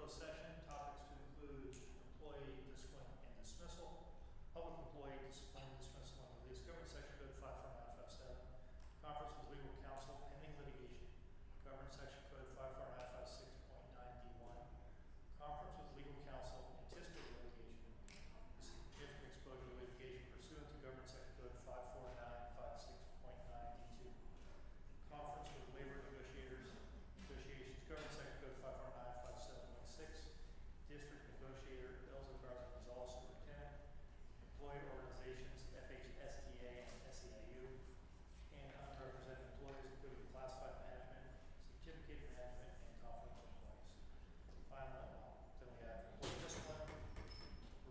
closed session. Topics to include employee discipline and dismissal, public employee discipline and dismissal and release, government section code 54957, conference with legal counsel pending litigation, government section code 54956.9D1, conference with legal counsel anticipated litigation, significant exposure to litigation pursuant to government section code 54956.9D2, conference with labor negotiators, negotiations, government section code 5495716, district negotiator, Elza Garza Gonzalez, superintendent, employee organizations, FHSTA and SEIU, and unrepresented employees, including classified management, certificated management, and confidential employees. Finally, then we have employee discipline,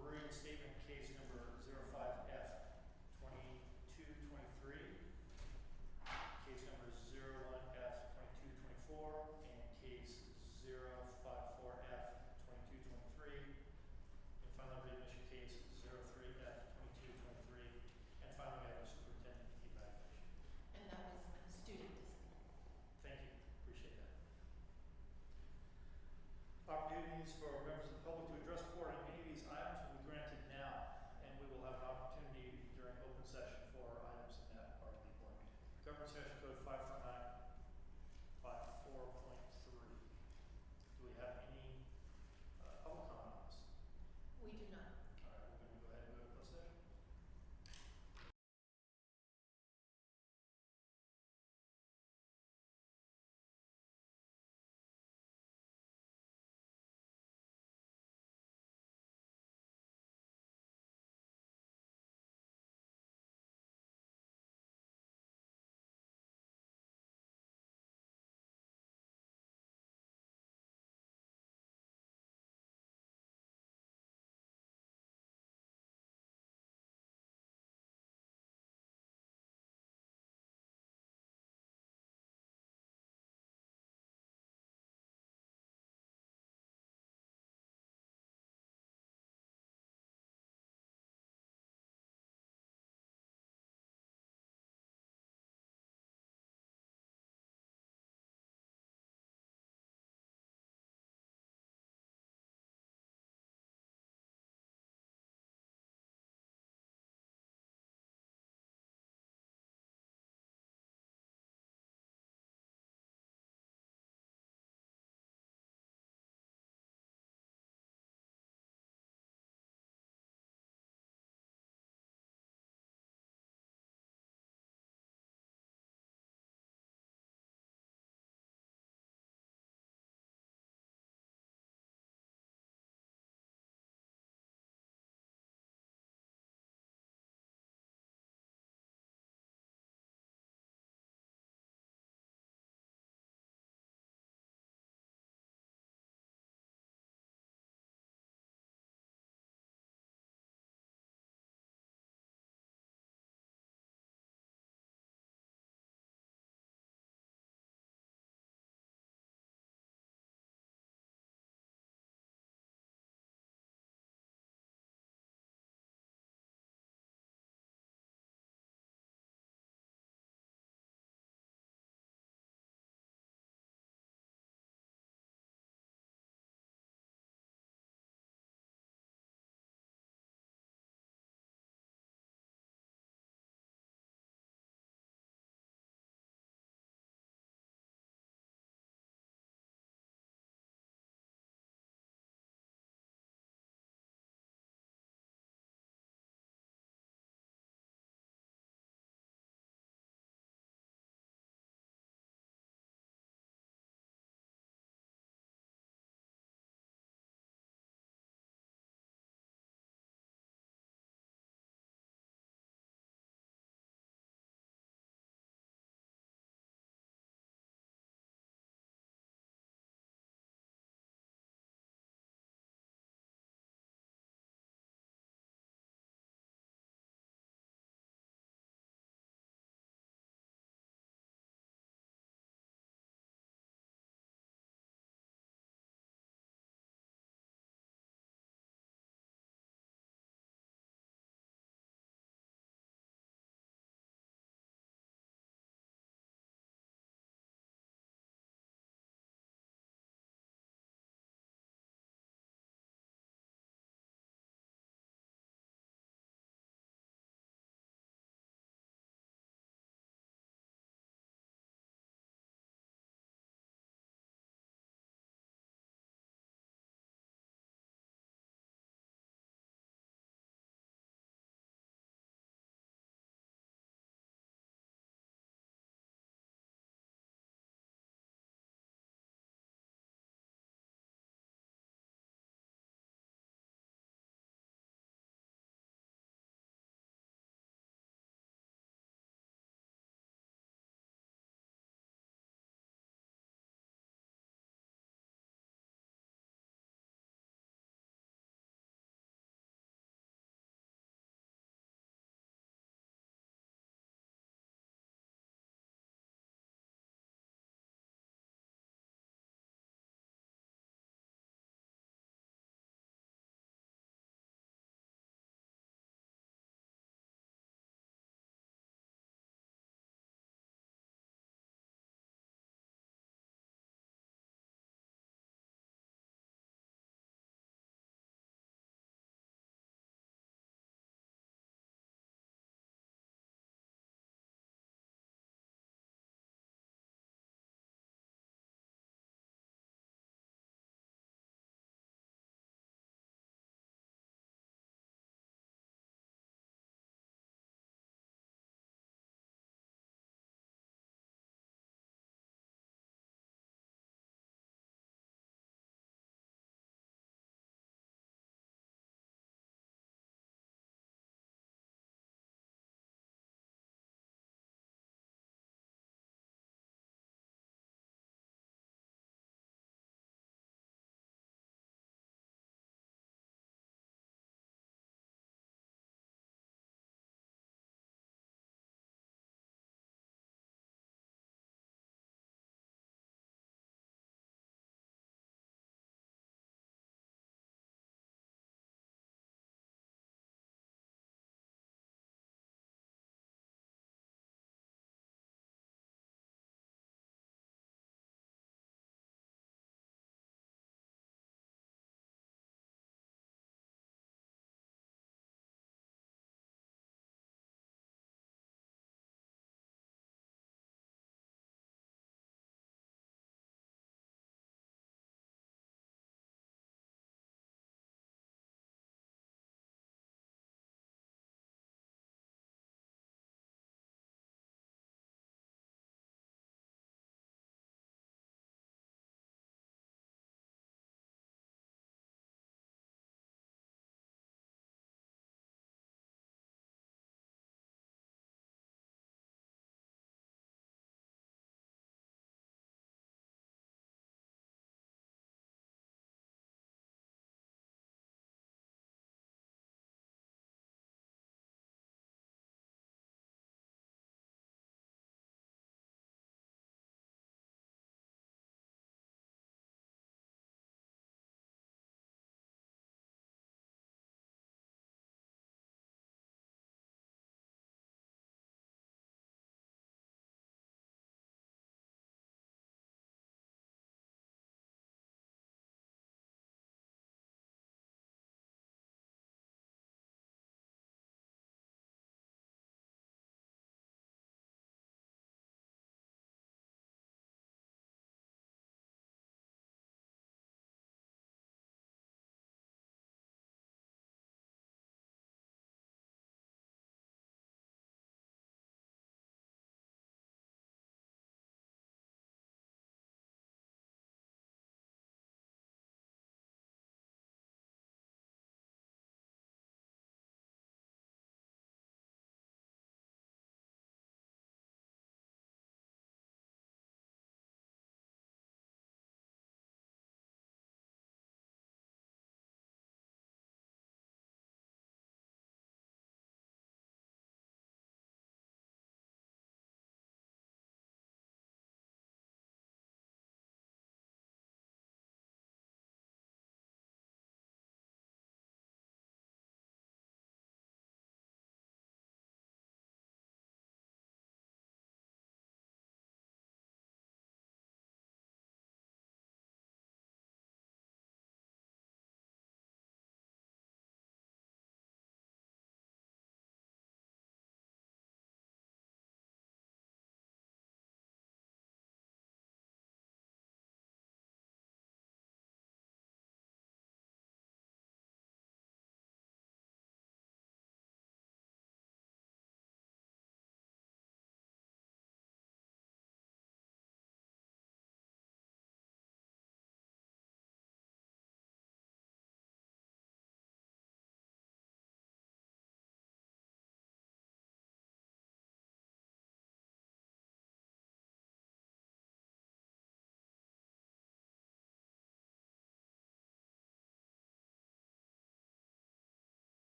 reinstatement case number 05F2223, case number 01F2224, and case 054F2223, and finally readmission case 03F2223, and finally we have a superintendent evaluation. And that was student discipline. Thank you, appreciate that.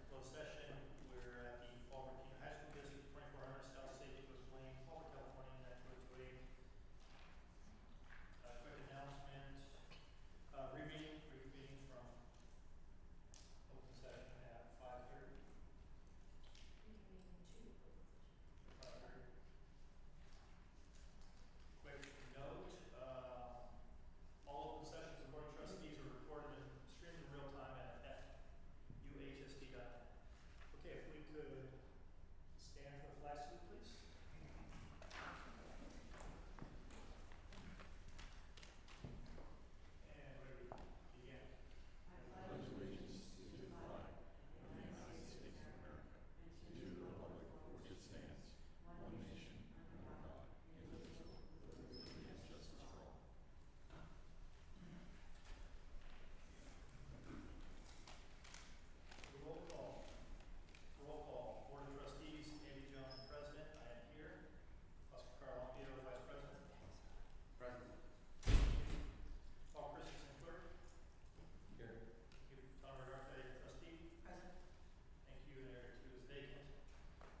closed session. We're at the Fallbrook High School District, 2400 South Stagecoach Lane, Fallbrook, California, 92228. Quick announcement, reconvening from open session at 5:30. Reconvene to open session. 5:30. Quick note, all open sessions of board of trustees are recorded and streamed in real time at fuhsd.net. Okay, if we could stand for the flag salute, please. And ready to begin. I pledge allegiance to the flag of the United States of America and to the republic for which it stands, one nation, under God, indivisible, with liberty and justice for all. Roll call. Roll call. Board of Trustees, Andy Jones, President. I am here. Oscar Carlompio, Vice President. Present. Paul Christensen, Clerk. Here. Thank you. Tom Rodarte, Trustee. Present. Thank you. And Area 2 is vacant.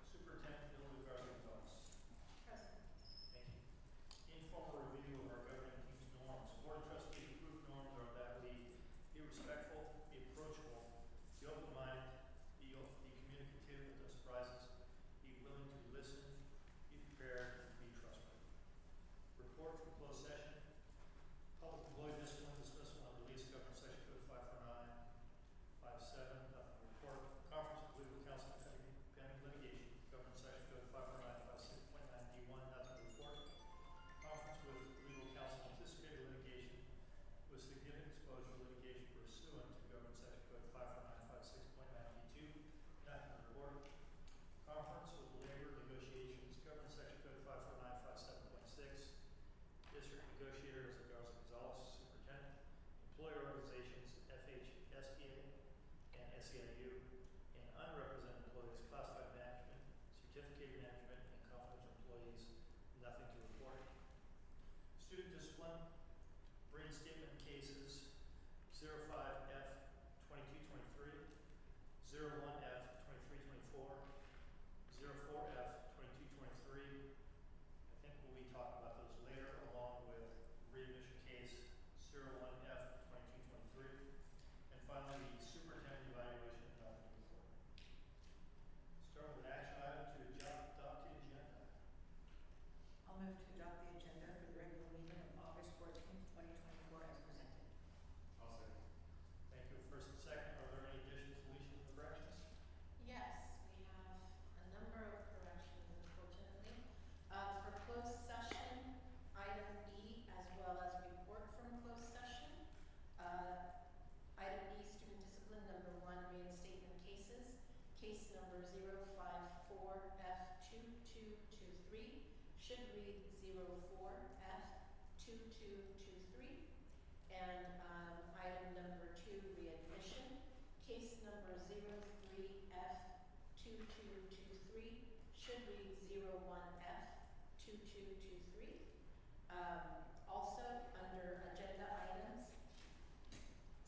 Superintendent Bill Garza-Gonzalez. Present. Thank you. Informal review of our governing team's norms. Board of Trustees approved norms are that we be respectful, be approachable, be open-minded, be communicative with no surprises, be willing to listen, be prepared, and be trustworthy. Report from closed session. Public employee discipline, dismissal, and release, government section code 54957, nothing to report. Conference with legal counsel pending litigation, government section code 54956.9D1, nothing to report. Conference with legal counsel anticipated litigation with significant exposure to litigation pursuant to government section code 54956.9D2, nothing to report. Conference with labor negotiations, government section code 54957.6, district negotiators of Garza-Gonzalez, superintendent, employer organizations, FHSBA and SEIU, and unrepresented employees, classified management, certificate management, and confidential employees, nothing to report. Student discipline, reinstatement cases 05F 2223, 01F 2324, 04F 2223. I think we'll be talking about those later, along with readmission case 01F 2223. And finally, the superintendent evaluation, nothing to report. Start with an action item to adopt the agenda. I'll move to adopt the agenda for the regular meeting of August 14th, 2024 as presented. I'll second. Thank you. First and second, are there any additions, deletions, or corrections? Yes, we have a number of corrections, unfortunately. For closed session, item E, as well as report from closed session. Item E, student discipline, number 1, reinstatement cases. Case number 054F2223 should read 04F2223. And item number 2, readmission. Case number 03F2223 should read 01F2223. Also, under agenda items,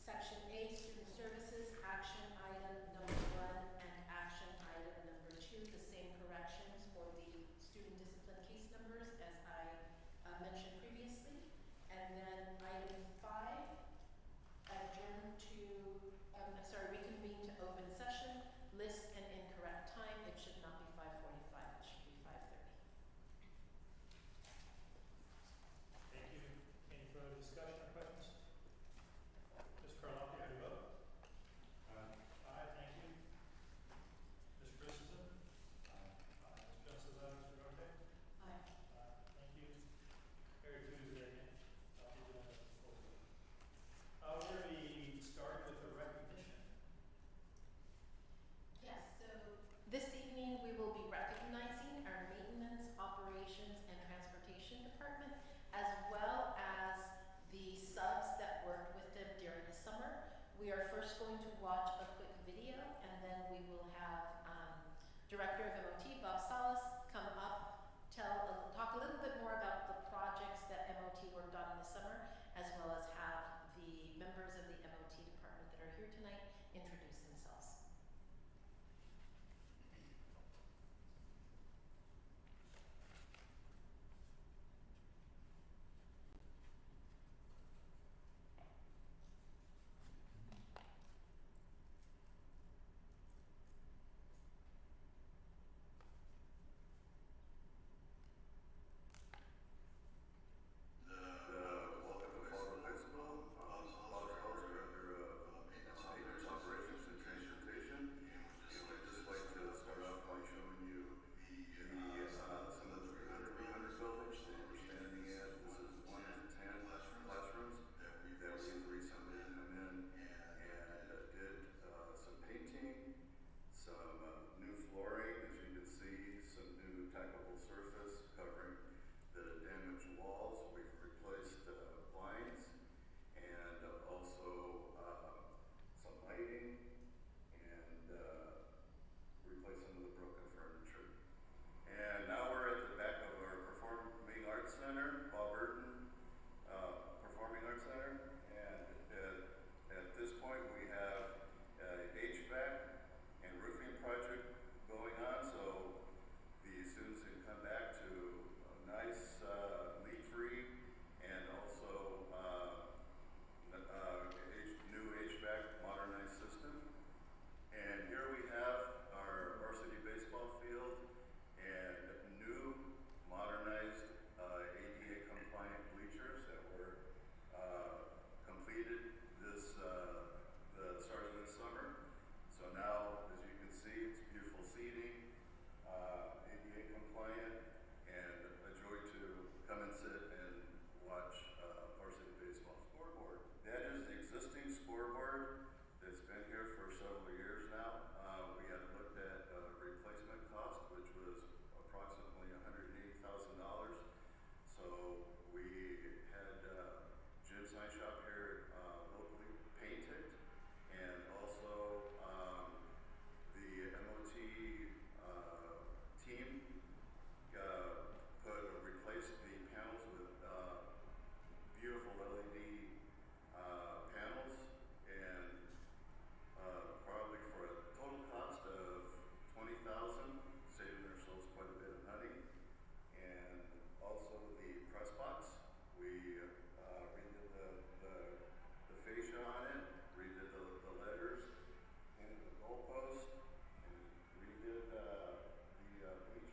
section A, student services, action item number 1 and action item number 2, the same corrections for the student discipline case numbers as I mentioned previously. And then item 5, reconvene to open session, list an incorrect time. It should not be 5:45, it should be 5:30. Thank you. Any further discussion or questions? Ms. Carlotti, how do you vote? Aye. Aye, thank you. Ms. Christensen? Aye. Ms. Johnson, Mr. Rodarte? Aye. Thank you. Area 2 is vacant. We're going to be starting with a recognition. Yes, so this evening we will be recognizing our maintenance, operations, and transportation department, as well as the subs that worked with them during the summer. We are first going to watch a quick video, and then we will have Director of MOT, Bob Salas, come up, talk a little bit more about the projects that MOT worked on in the summer, as well as have the members of the MOT department that are here tonight introduce themselves.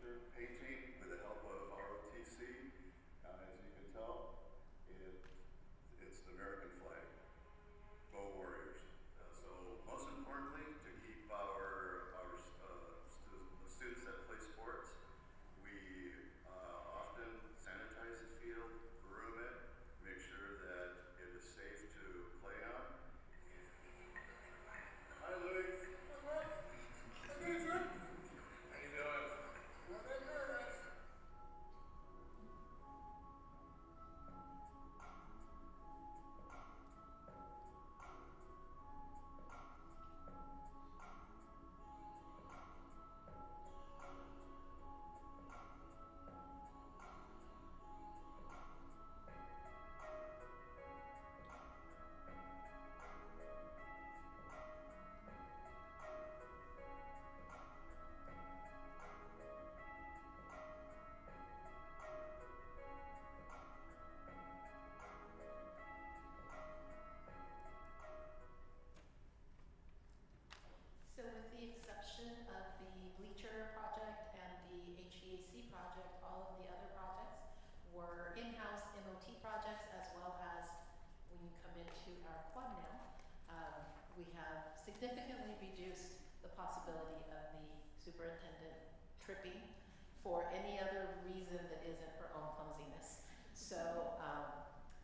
picture painting with the help of ROTC. As you can tell, it's the American flag. Go Warriors. So most importantly, to keep the students that play sports, we often sanitize the field, groom it, make sure that it is safe to play on. Hi, Louis. How you doing? Not that nervous. So with the exception of the bleacher project and the HVAC project, all of the other projects were in-house MOT projects, as well as when you come into our club now, we have significantly reduced the possibility of the superintendent tripping for any other reason that isn't her own clumsiness. So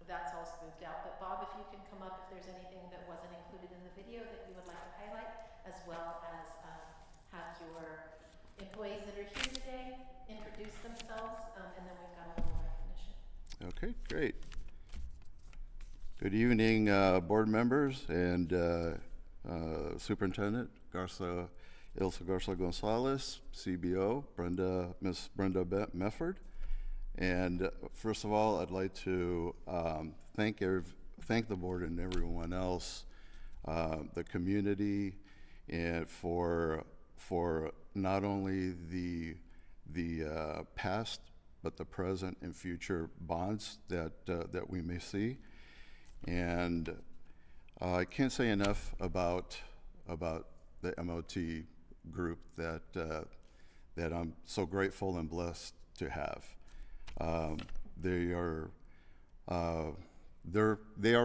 that's all smoothed out. But Bob, if you can come up if there's anything that wasn't included in the video that you would like to highlight, as well as have your employees that are here today introduce themselves, and then we've got a little recognition. Okay, great. Good evening, board members and Superintendent Ilsa Garza Gonzalez, CBO, Miss Brenda Mefford. And first of all, I'd like to thank the board and everyone else, the community, and for not only the past but the present and future bonds that we may see. And I can't say enough about the MOT group that I'm so grateful and blessed to have. They are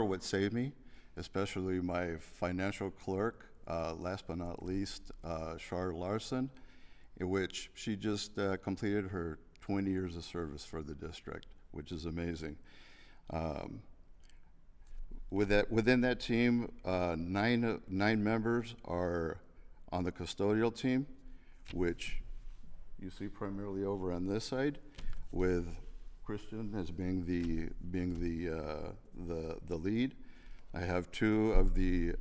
what saved me, especially my financial clerk, last but not least, Char Larson, in which she just completed her 20 years of service for the district, which is amazing. Within that team, nine members are on the custodial team, which you see primarily over on this side, with Christian as being the lead. I have two of the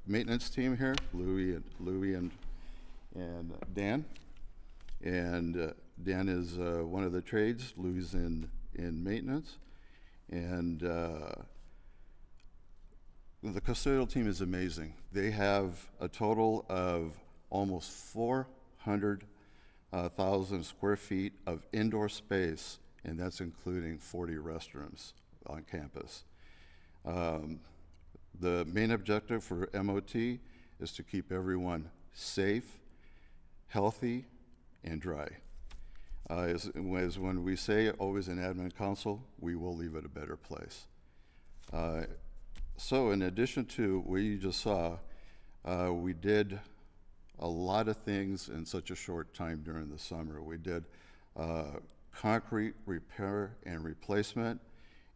maintenance team here, Louis and Dan. And Dan is one of the trades. Louis is in maintenance. And the custodial team is amazing. They have a total of almost 400,000 square feet of indoor space, and that's including 40 restrooms on campus. The main objective for MOT is to keep everyone safe, healthy, and dry. As when we say always in admin council, we will leave it a better place. So in addition to what you just saw, we did a lot of things in such a short time during the summer. We did concrete repair and replacement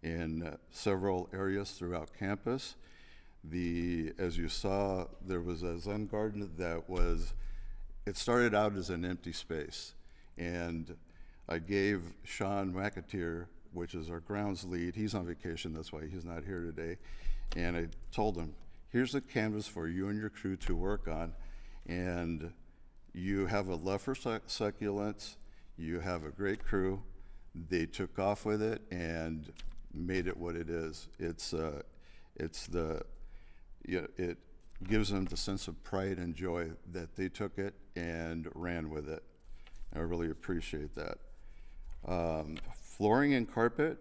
in several areas throughout campus. As you saw, there was a Zen garden it started out as an empty space. And I gave Sean McAteer, which is our grounds lead, he's on vacation, that's why he's not here today. And I told him, here's the canvas for you and your crew to work on. And you have a love for succulents, you have a great crew. They took off with it and made it what it is. It gives them the sense of pride and joy that they took it and ran with it. I really appreciate that. Flooring and carpet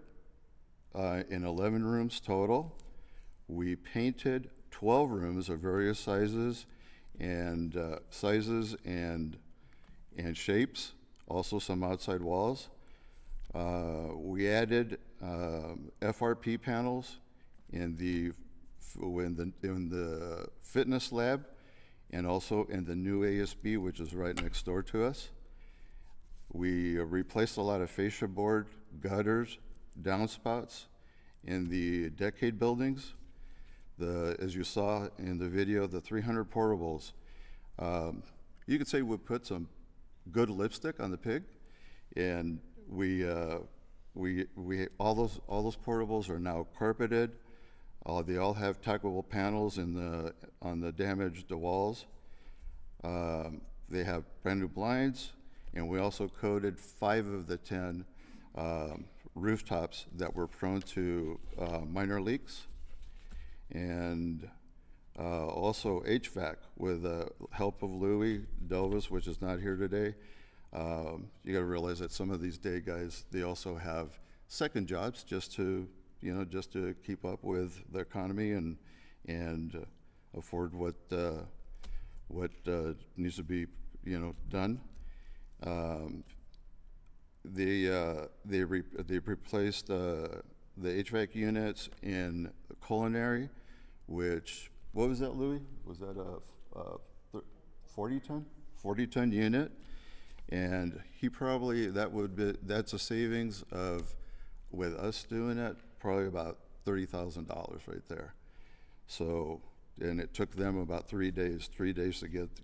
in 11 rooms total. We painted 12 rooms of various sizes and and shapes, also some outside walls. We added FRP panels in the fitness lab and also in the new ASB, which is right next door to us. We replaced a lot of fascia board, gutters, downspouts in the decade buildings. As you saw in the video, the 300 portables, you could say we put some good lipstick on the pig, and all those portables are now carpeted. They all have tackable panels on the damaged walls. They have brand new blinds, and we also coated 5 of the 10 rooftops that were prone to minor leaks. And also HVAC with the help of Louis Delvis, which is not here today. You got to realize that some of these day guys, they also have second jobs just to keep up with the economy and afford what needs to be done. They replaced the HVAC units in culinary, which, what was that, Louis? Was that a 40-ton unit? And that's a savings of, with us doing it, probably about $30,000 right there. So, and it took them about 3 days to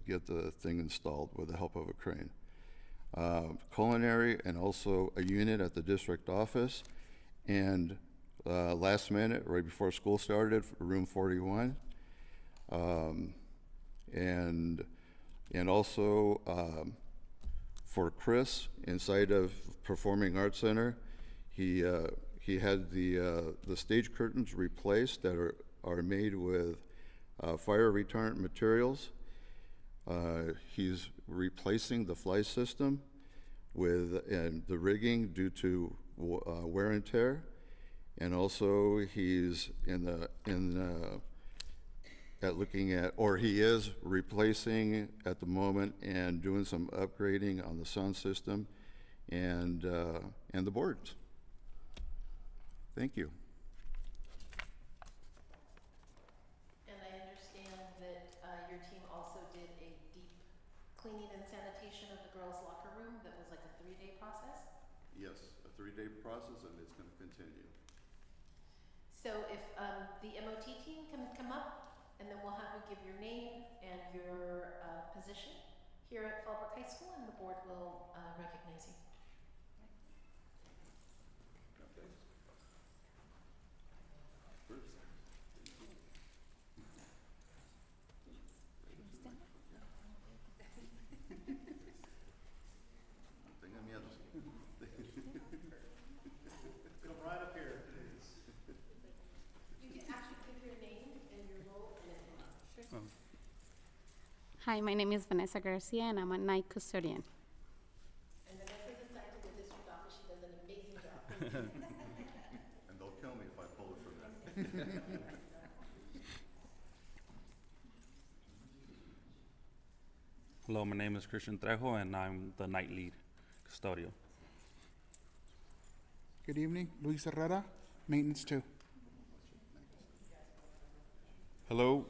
get the thing installed with the help of a crane. Culinary, and also a unit at the district office, and last minute, right before school started, room 41, and also for Chris inside of Performing Arts Center, he had the stage curtains replaced that are made with fire retardant materials. He's replacing the fly system and the rigging due to wear and tear, and also he's he is replacing at the moment and doing some upgrading on the sound system and the boards. Thank you. And I understand that your team also did a deep cleaning and sanitation of the girls' locker room that was like a 3-day process? Yes, a 3-day process, and it's going to continue. So if the MOT team can come up, and then we'll have you give your name and your position here at Fallbrook High School, and the board will recognize you. Come right up here, please. You can actually give your name and your role and then. Hi, my name is Vanessa Garcia, and I'm a night custodian. And Vanessa's assigned to the district office. She does an amazing job. And they'll kill me if I pull it from them. Hello, my name is Christian Trejo, and I'm the night lead custodial. Good evening, Luis Herrera, Maintenance 2. Hello,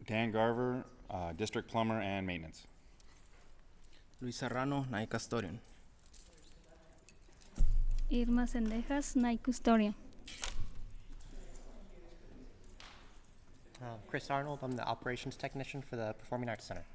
Dan Garver, District Plumber and Maintenance. Luis Serrano, night custodian. Irma Sendejas, night custodian. Chris Arnold, I'm the operations technician for the Performing Arts Center.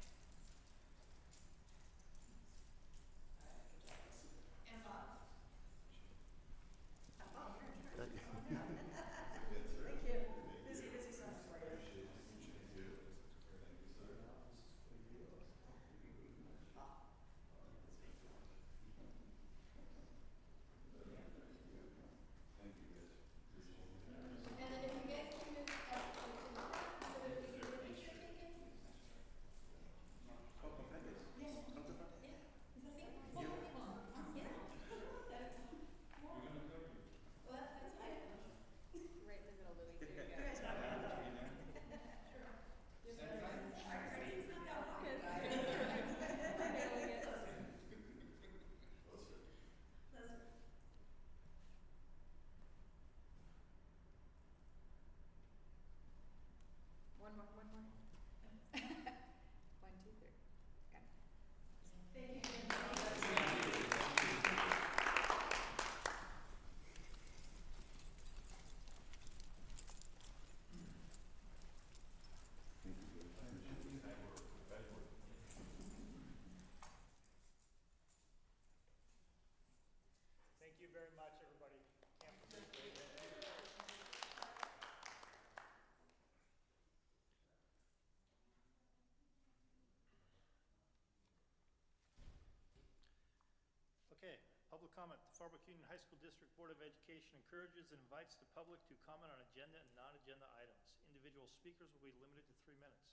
Public comment. The Fallbrook Union High School District Board of Education encourages and invites the public to comment on agenda and non-agenda items. Individual speakers will be limited to 3 minutes.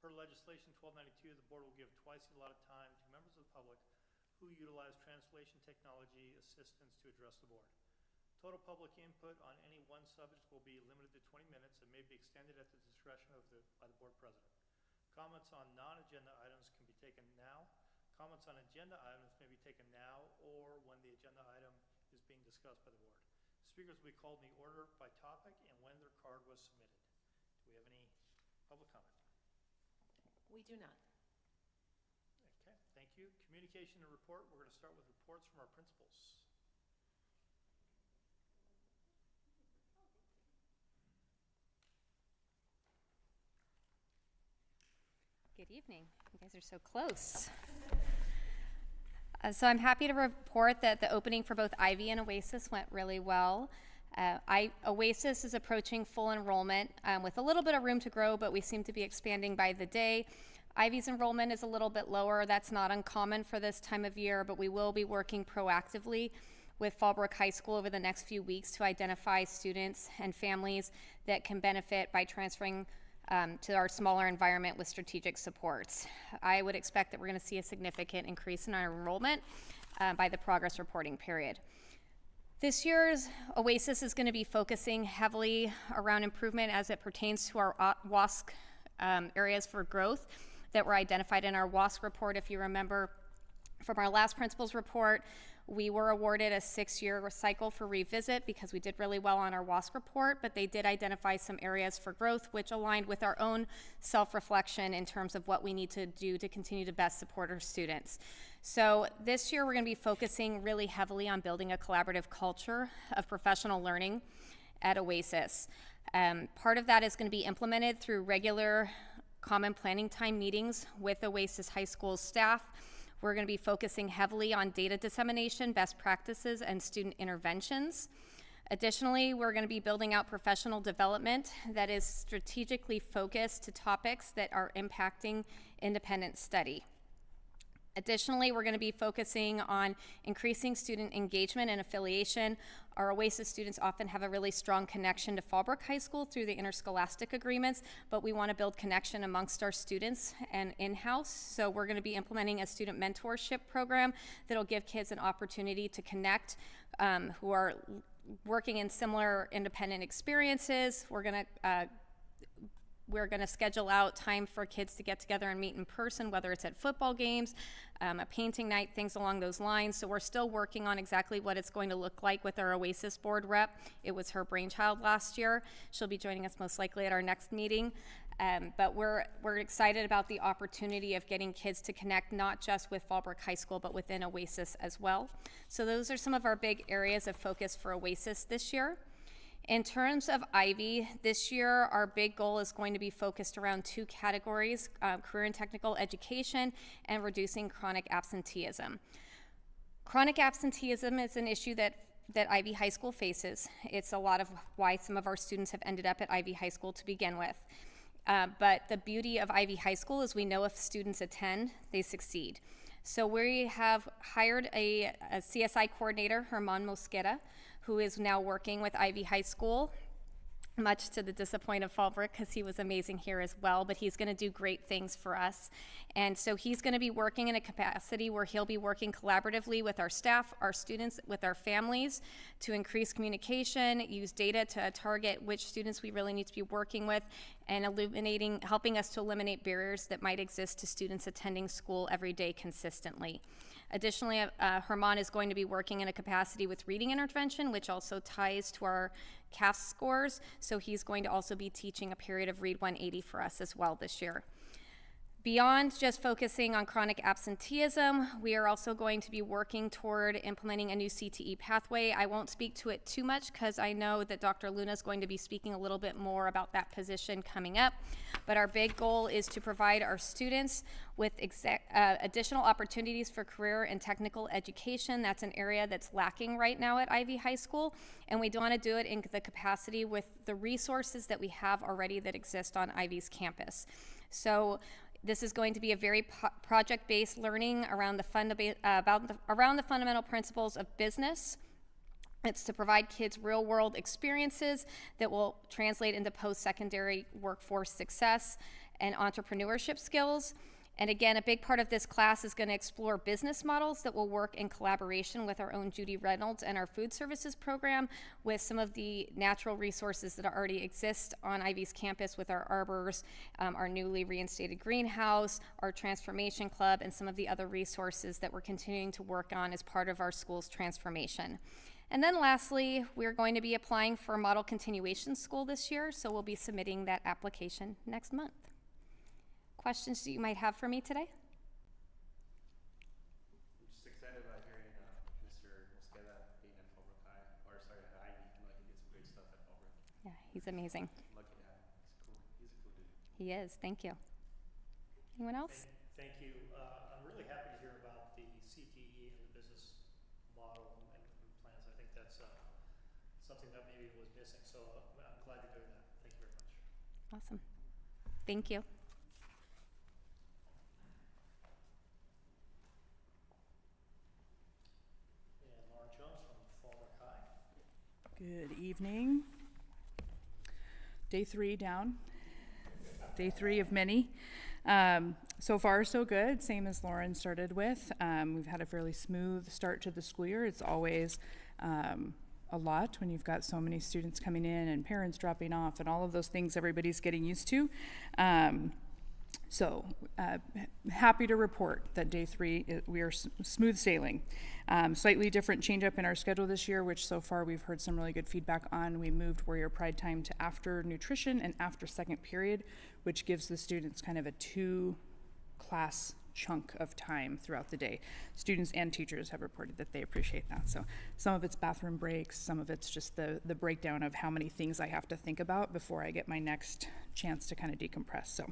Per legislation 1292, the board will give twice the allotted time to members of the public who utilize translation technology assistance to address the board. Total public input on any one subject will be limited to 20 minutes and may be extended at the discretion by the board president. Comments on non-agenda items can be taken now. Comments on agenda items may be taken now or when the agenda item is being discussed by the board. Speakers will be called in the order by topic and when their card was submitted. Do we have any public comment? We do not. Okay, thank you. Communication and report. We're going to start with reports from our principals. Good evening. You guys are so close. So I'm happy to report that the opening for both Ivy and Oasis went really well. Oasis is approaching full enrollment with a little bit of room to grow, but we seem to be expanding by the day. Ivy's enrollment is a little bit lower. That's not uncommon for this time of year, but we will be working proactively with Fallbrook High School over the next few weeks to identify students and families that can benefit by transferring to our smaller environment with strategic supports. I would expect that we're going to see a significant increase in our enrollment by the progress reporting period. This year's Oasis is going to be focusing heavily around improvement as it pertains to our WASC areas for growth that were identified in our WASC report. If you remember from our last principals report, we were awarded a 6-year cycle for revisit because we did really well on our WASC report, but they did identify some areas for growth which aligned with our own self-reflection in terms of what we need to do to continue to best support our students. So this year we're going to be focusing really heavily on building a collaborative culture of professional learning at Oasis. Part of that is going to be implemented through regular common planning time meetings with Oasis High School staff. We're going to be focusing heavily on data dissemination, best practices, and student interventions. Additionally, we're going to be building out professional development that is strategically focused to topics that are impacting independent study. Additionally, we're going to be focusing on increasing student engagement and affiliation. Our Oasis students often have a really strong connection to Fallbrook High School through the interscholastic agreements, but we want to build connection amongst our students and in-house. So we're going to be implementing a student mentorship program that'll give kids an opportunity to connect who are working in similar independent experiences. We're going to schedule out time for kids to get together and meet in person, whether it's at football games, a painting night, things along those lines. So we're still working on exactly what it's going to look like with our Oasis board rep. It was her brainchild last year. She'll be joining us most likely at our next meeting. But we're excited about the opportunity of getting kids to connect not just with Fallbrook High School, but within Oasis as well. So those are some of our big areas of focus for Oasis this year. In terms of Ivy, this year our big goal is going to be focused around 2 categories, career and technical education and reducing chronic absenteeism. Chronic absenteeism is an issue that Ivy High School faces. It's a lot of why some of our students have ended up at Ivy High School to begin with. But the beauty of Ivy High School is we know if students attend, they succeed. So we have hired a CSI coordinator, Herman Mosqueda, who is now working with Ivy High School, much to the disappointment of Fallbrook because he was amazing here as well, but he's going to do great things for us. And so he's going to be working in a capacity where he'll be working collaboratively with our staff, our students, with our families to increase communication, use data to target which students we really need to be working with, and helping us to eliminate barriers that might exist to students attending school every day consistently. Additionally, Herman is going to be working in a capacity with reading intervention, which also ties to our CAF scores. So he's going to also be teaching a period of Read 180 for us as well this year. Beyond just focusing on chronic absenteeism, we are also going to be working toward implementing a new CTE pathway. I won't speak to it too much because I know that Dr. Luna is going to be speaking a little bit more about that position coming up. But our big goal is to provide our students with additional opportunities for career and technical education. That's an area that's lacking right now at Ivy High School, and we want to do it in the capacity with the resources that we have already that exist on Ivy's campus. So This is going to be a very project-based learning around around the fundamental principles of business. It's to provide kids real-world experiences that will translate into post-secondary workforce success and entrepreneurship skills. And again, a big part of this class is going to explore business models that will work in collaboration with our own Judy Reynolds and our food services program, with some of the natural resources that already exist on Ivy's campus with our arbors, our newly reinstated greenhouse, our transformation club, and some of the other resources that we're continuing to work on as part of our school's transformation. And then lastly, we're going to be applying for a model continuation school this year, so we'll be submitting that application next month. Questions that you might have for me today? I'm just excited about hearing Mr. Mosqueda being at Fallbrook High, or sorry, at Ivy. I know he did some great stuff at Fallbrook. Yeah, he's amazing. Lucky to have him. He's a cool dude. He is. Thank you. Anyone else? Thank you. I'm really happy to hear about the CTE and the business model and plans. I think that's something that maybe was missing. So I'm glad to hear that. Thank you very much. Awesome. Thank you. Good evening. Day 3 down. Day 3 of many. So far, so good. Same as Lauren started with. We've had a fairly smooth start to the school year. It's always a lot when you've got so many students coming in and parents dropping off and all of those things everybody's getting used to. So happy to report that day 3, we are smooth sailing. Slightly different change up in our schedule this year, which so far we've heard some really good feedback on. We moved Warrior Pride time to after nutrition and after second period, which gives the students kind of a 2-class chunk of time throughout the day. Students and teachers have reported that they appreciate that. So some of it's bathroom breaks, some of it's just the breakdown of how many things I have to think about before I get my next chance to kind of decompress. So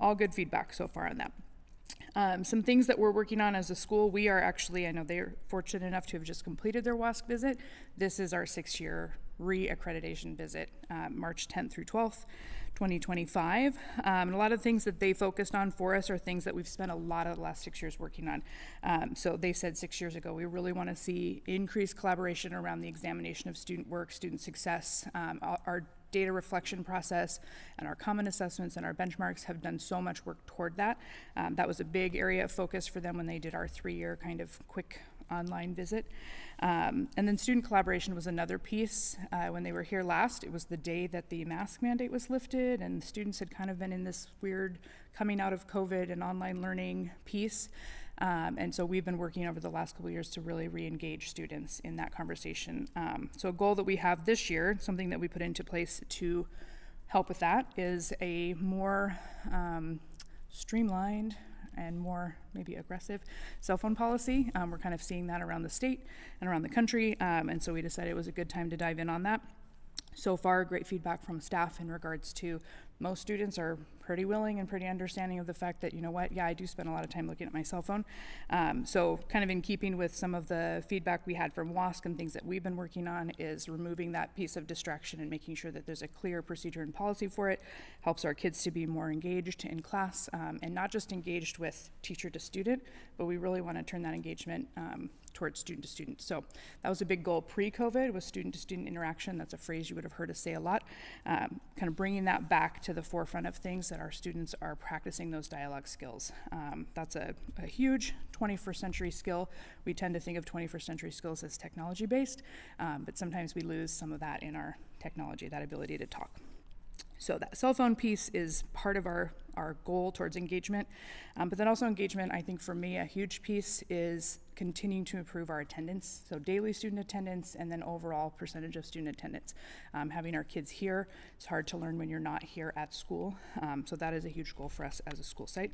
all good feedback so far on that. Some things that we're working on as a school, we are actually, I know they're fortunate enough to have just completed their WASC visit. This is our 6-year re-accreditation visit, March 10th through 12th. 2025. And a lot of things that they focused on for us are things that we've spent a lot of the last 6 years working on. So they said 6 years ago, we really want to see increased collaboration around the examination of student work, student success. Our data reflection process and our common assessments and our benchmarks have done so much work toward that. That was a big area of focus for them when they did our 3-year kind of quick online visit. And then student collaboration was another piece. When they were here last, it was the day that the mask mandate was lifted, and the students had kind of been in this weird coming out of COVID and online learning piece. And so we've been working over the last couple of years to really re-engage students in that conversation. So a goal that we have this year, something that we put into place to help with that, is a more streamlined and more maybe aggressive cell phone policy. We're kind of seeing that around the state and around the country, and so we decided it was a good time to dive in on that. So far, great feedback from staff in regards to most students are pretty willing and pretty understanding of the fact that, you know what, yeah, I do spend a lot of time looking at my cell phone. So kind of in keeping with some of the feedback we had from WASC and things that we've been working on is removing that piece of distraction and making sure that there's a clear procedure and policy for it. Helps our kids to be more engaged in class, and not just engaged with teacher to student, but we really want to turn that engagement towards student to student. So that was a big goal pre-COVID, was student to student interaction. That's a phrase you would have heard us say a lot. Kind of bringing that back to the forefront of things, that our students are practicing those dialogue skills. That's a huge 21st century skill. We tend to think of 21st century skills as technology based, but sometimes we lose some of that in our technology, that ability to talk. So that cell phone piece is part of our goal towards engagement. But then also engagement, I think for me, a huge piece is continuing to improve our attendance. So daily student attendance and then overall percentage of student attendance. Having our kids here, it's hard to learn when you're not here at school. So that is a huge goal for us as a school site.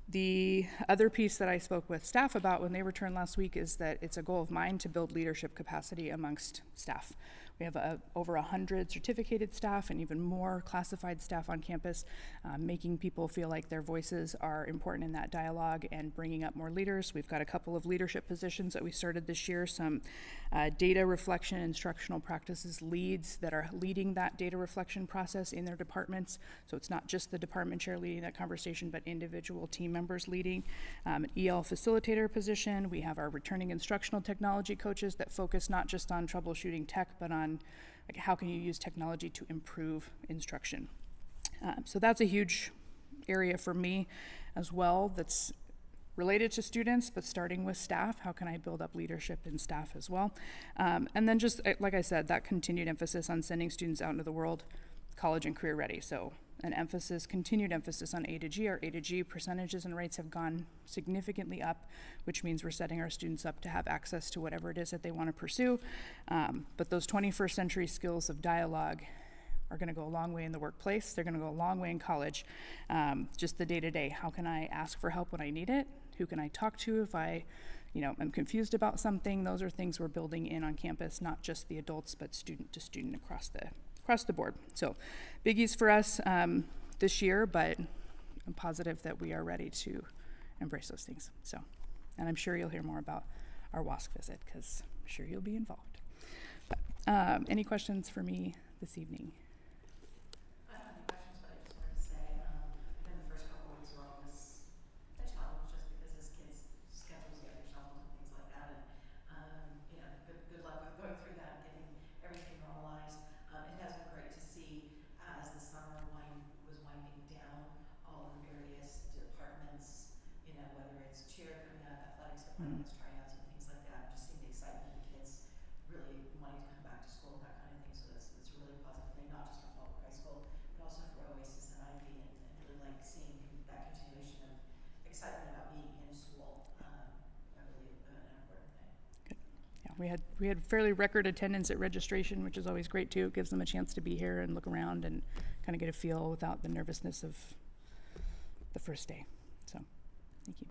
The other piece that I spoke with staff about when they returned last week is that it's a goal of mine to build leadership capacity amongst staff. We have over 100 certificated staff and even more classified staff on campus, making people feel like their voices are important in that dialogue and bringing up more leaders. We've got a couple of leadership positions that we started this year, some data reflection instructional practices leads that are leading that data reflection process in their departments. So it's not just the department chair leading that conversation, but individual team members leading. An EL facilitator position. We have our returning instructional technology coaches that focus not just on troubleshooting tech, but on like how can you use technology to improve instruction. So that's a huge area for me as well that's related to students, but starting with staff. How can I build up leadership in staff as well? And then just, like I said, that continued emphasis on sending students out into the world, college and career ready. So an emphasis, continued emphasis on A to G. Our A to G percentages and rates have gone significantly up, which means we're setting our students up to have access to whatever it is that they want to pursue. But those 21st century skills of dialogue are going to go a long way in the workplace. They're going to go a long way in college. Just the day-to-day. How can I ask for help when I need it? Who can I talk to if I, am confused about something? Those are things we're building in on campus, not just the adults, but student to student across the board. So biggies for us this year, but I'm positive that we are ready to embrace those things. So, and I'm sure you'll hear more about our WASC visit because I'm sure you'll be involved. But, any questions for me this evening? I don't have any questions, but I just wanted to say, again, the first couple of weeks were always a challenge just because as kids' schedules get reshuffled and things like that. And, good luck with going through that and getting everything normalized. It has been great to see as the summer was winding down, all of the various departments, whether it's cheer coming up, athletics departments, tryouts and things like that, just seeing the excitement of the kids really wanting to come back to school and that kind of thing. So that's a really positive thing, not just for Fallbrook High School, but also for Oasis and Ivy, and really like seeing that continuation of excitement about being in school. I believe an important thing. Yeah, we had fairly record attendance at registration, which is always great too. It gives them a chance to be here and look around and kind of get a feel without the nervousness of the first day. So, thank you.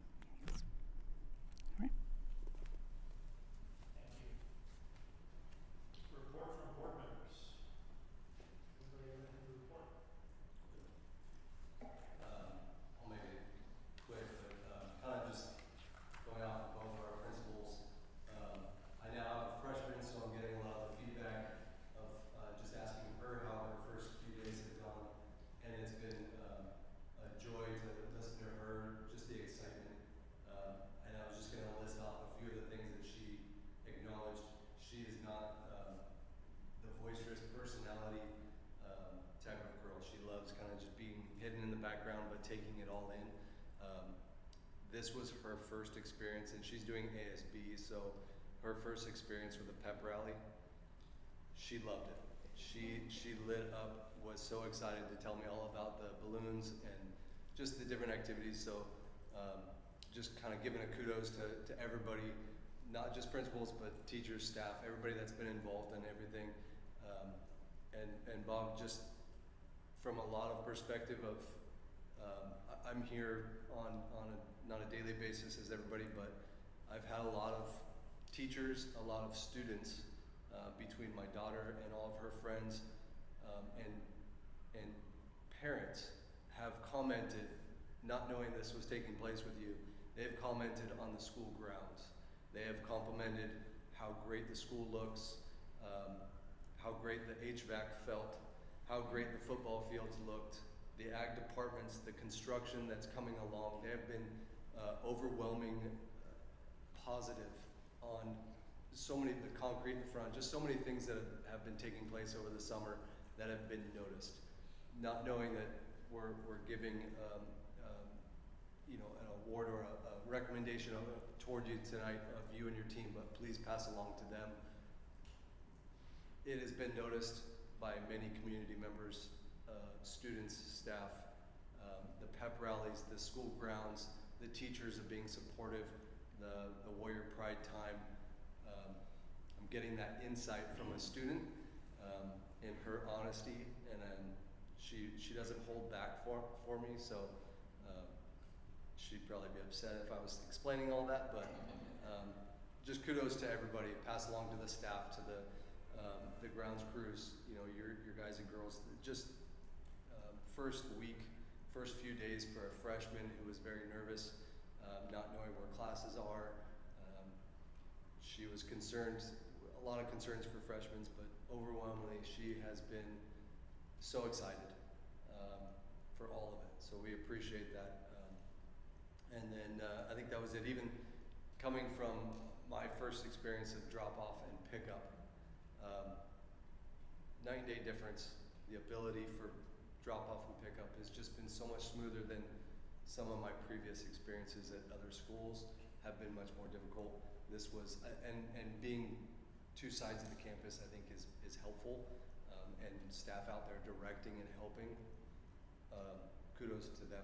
All right. Thank you. Report from board members. Anybody have anything to report? I'll make it quick, but kind of just going off of both of our principals. I now have a freshman, so I'm getting a lot of the feedback of just asking her how her first few days have gone, and it's been a joy to listen to her, just the excitement. And I was just going to list off a few of the things that she acknowledged. She is not the boisterous personality type of girl. She loves kind of just being hidden in the background, but taking it all in. This was her first experience, and she's doing ASB, so her first experience with a pep rally, she loved it. She lit up, was so excited to tell me all about the balloons and just the different activities. So just kind of giving a kudos to everybody, not just principals, but teachers, staff, everybody that's been involved in everything. And Bob, just from a lot of perspective of, I'm here on not a daily basis as everybody, but I've had a lot of teachers, a lot of students between my daughter and all of her friends and parents have commented, not knowing this was taking place with you, they have commented on the school grounds. They have complimented how great the school looks, how great the HVAC felt, how great the football fields looked, the ag departments, the construction that's coming along. They have been overwhelming positive on so many, the concrete in the front, just so many things that have been taking place over the summer that have been noticed. Not knowing that we're giving an award or a recommendation toward you tonight of you and your team, but please pass along to them. It has been noticed by many community members, students, staff, the pep rallies, the school grounds, the teachers of being supportive, the Warrior Pride time. I'm getting that insight from a student in her honesty, and she doesn't hold back for me, so she'd probably be upset if I was explaining all that, but just kudos to everybody. Pass along to the staff, to the the grounds crews, your guys and girls, just first few days for a freshman who was very nervous, not knowing where classes are. She was concerned, a lot of concerns for freshmen, but overwhelmingly she has been so excited for all of it. So we appreciate that. And then I think that was it. Even coming from my first experience of drop-off and pickup, night and day difference. The ability for drop-off and pickup has just been so much smoother than some of my previous experiences at other schools have been much more difficult. This was, and being two sides of the campus, I think is helpful, and staff out there directing and helping. Kudos to them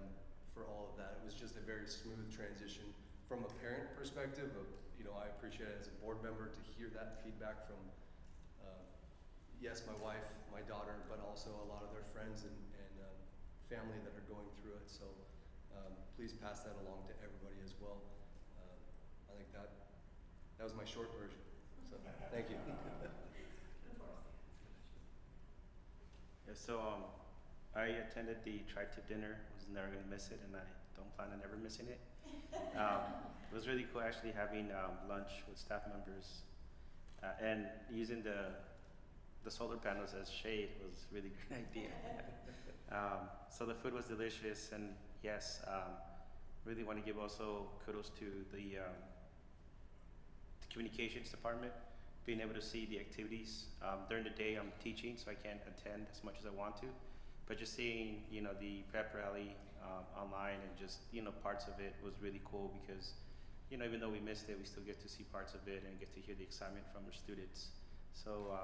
for all of that. It was just a very smooth transition from a parent perspective of, I appreciate it as a board member to hear that feedback from, yes, my wife, my daughter, but also a lot of their friends and family that are going through it. So please pass that along to everybody as well. I think that was my short version. So thank you. Yeah, so I attended the tri-tip dinner. I was never gonna miss it, and I don't plan on ever missing it. It was really cool actually having lunch with staff members, and using the solar panels as shade was a really great idea. So the food was delicious, and yes, really want to give also kudos to the communications department, being able to see the activities. During the day I'm teaching, so I can't attend as much as I want to, but just seeing, the prep rally online and just, parts of it was really cool because, even though we missed it, we still get to see parts of it and get to hear the excitement from our students. So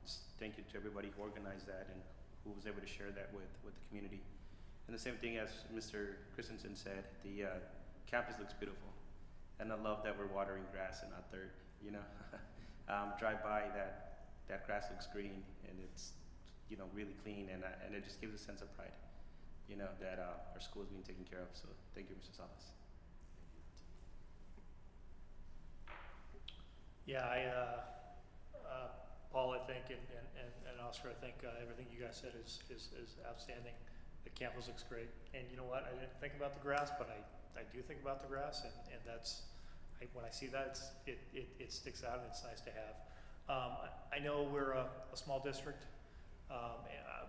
just thank you to everybody who organized that and who was able to share that with the community. And the same thing as Mr. Christensen said, the campus looks beautiful. And I love that we're watering grass and not dirt, drive by, that grass looks green and it's, really clean, and it just gives a sense of pride, that our school is being taken care of. So thank you, Mr. Salas. Yeah, Paul, I think, and Oscar, I think everything you guys said is outstanding. The campus looks great, and you know what? I didn't think about the grass, but I do think about the grass, and that's, when I see that, it sticks out, and it's nice to have. I know we're a small district,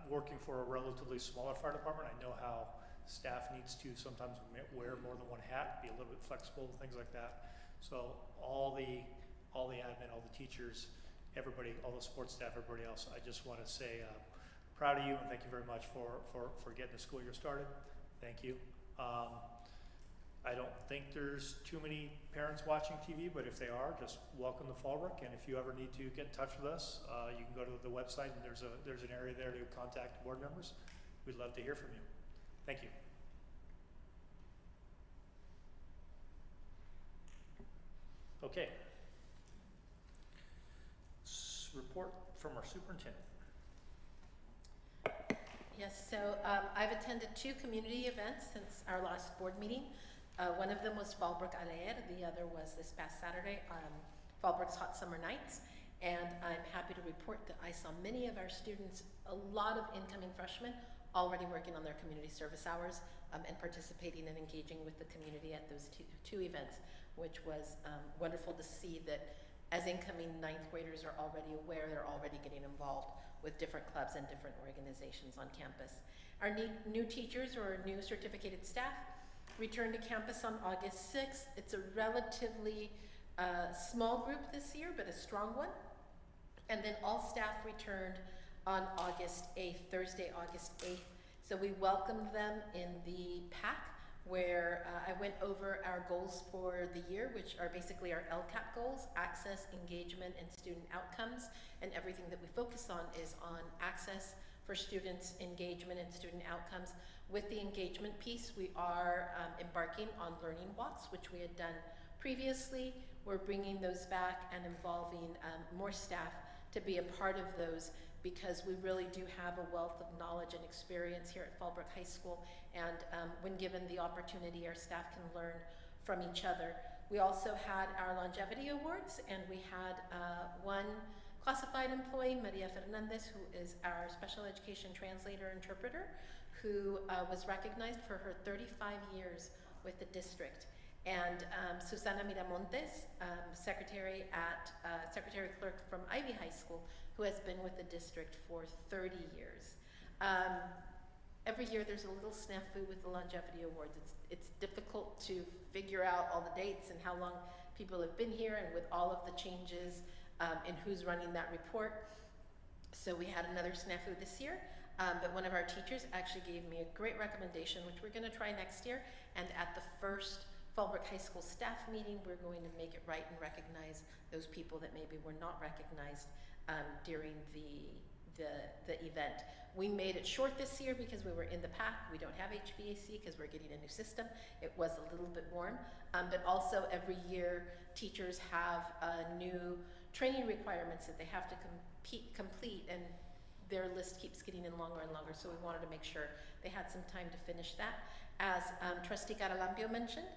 working for a relatively smaller fire department. I know how staff needs to sometimes wear more than one hat, be a little bit flexible, things like that. So all the admin, all the teachers, everybody, all the sports staff, everybody else, I just want to say proud of you, and thank you very much for getting the school year started. Thank you. I don't think there's too many parents watching TV, but if they are, just welcome to Fallbrook. And if you ever need to get in touch with us, you can go to the website, and there's an area there to contact board members. We'd love to hear from you. Thank you. Okay. Report from our superintendent. Yes, so I've attended 2 community events since our last board meeting. One of them was Fallbrook Aler, the other was this past Saturday, Fallbrook's Hot Summer Nights. And I'm happy to report that I saw many of our students, a lot of incoming freshmen, already working on their community service hours and participating and engaging with the community at those two events, which was wonderful to see that as incoming 9th graders are already aware, they're already getting involved with different clubs and different organizations on campus. Our new teachers or new certificated staff returned to campus on August 6th. It's a relatively small group this year, but a strong one. And then all staff returned on August 8th, Thursday, August 8th. So we welcomed them in the PAC, where I went over our goals for the year, which are basically our LCAP goals: access, engagement, and student outcomes. And everything that we focus on is on access for students, engagement, and student outcomes. With the engagement piece, we are embarking on learning walks, which we had done previously. We're bringing those back and involving more staff to be a part of those, because we really do have a wealth of knowledge and experience here at Fallbrook High School. And when given the opportunity, our staff can learn from each other. We also had our longevity awards, and we had one classified employee, Maria Fernandez, who is our special education translator interpreter, who was recognized for her 35 years with the district. And Susana Miramontes, secretary clerk from Ivy High School, who has been with the district for 30 years. Every year there's a little snafu with the longevity awards. It's difficult to figure out all the dates and how long people have been here, and with all of the changes and who's running that report. So we had another snafu this year, but one of our teachers actually gave me a great recommendation, which we're going to try next year. And at the first Fallbrook High School staff meeting, we're going to make it right and recognize those people that maybe were not recognized during the event. We made it short this year because we were in the pack. We don't have HVAC because we're getting a new system. It was a little bit warm, but also every year teachers have new training requirements that they have to complete, and their list keeps getting in longer and longer, so we wanted to make sure they had some time to finish that. As Trustee Garalampio mentioned,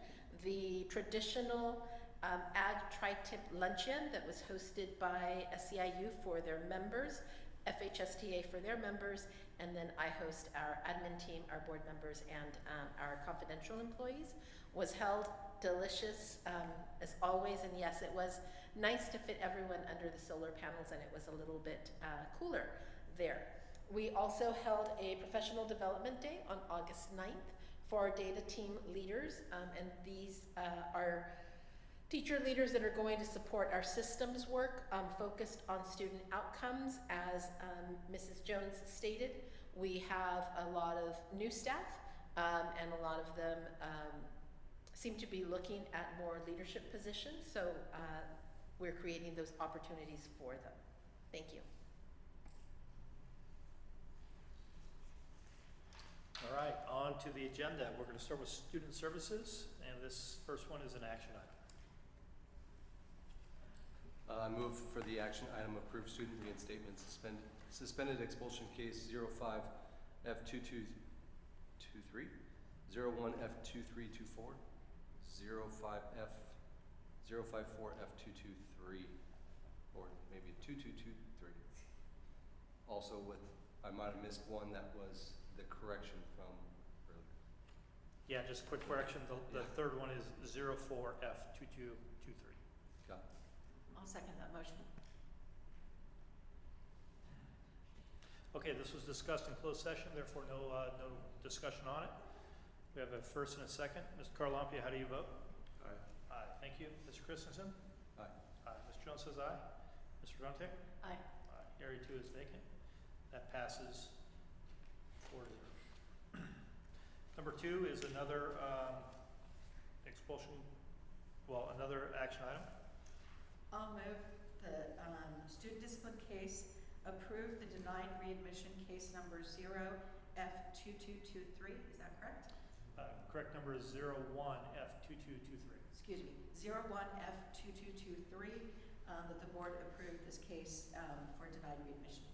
the traditional Ag Tri-Tip Luncheon that was hosted by SEIU for their members, FHSTA for their members, and then I host our admin team, our board members, and our confidential employees, was held. Delicious as always, and yes, it was nice to fit everyone under the solar panels, and it was a little bit cooler there. We also held a professional development day on August 9th for our data team leaders, and these are teacher leaders that are going to support our systems work focused on student outcomes. As Mrs. Jones stated, we have a lot of new staff, and a lot of them seem to be looking at more leadership positions, so we're creating those opportunities for them. Thank you. All right, on to the agenda. We're going to start with student services, and this first one is an action item. I move for the action item approve student reinstatement suspended expulsion case 05F2223, 01F2324, 054F223, or maybe 2223. Also with, I might have missed one that was the correction from earlier. Yeah, just a quick correction. The third one is 04F2223. Got it. I'll second that motion. Okay, this was discussed in closed session, therefore no discussion on it. We have a first and a second. Mr. Garalampio, how do you vote? Aye. Aye, thank you. Mr. Christensen? Aye. Aye. Mr. Jones says aye. Mr. Rontek? Aye. Aye. Area 2 is vacant. That passes 4-0. Number 2 is another another action item. I'll move the student discipline case, approve the denied readmission case number 0F2223. Is that correct? Correct number is 01F2223. Excuse me, 01F2223, that the board approved this case for denied readmission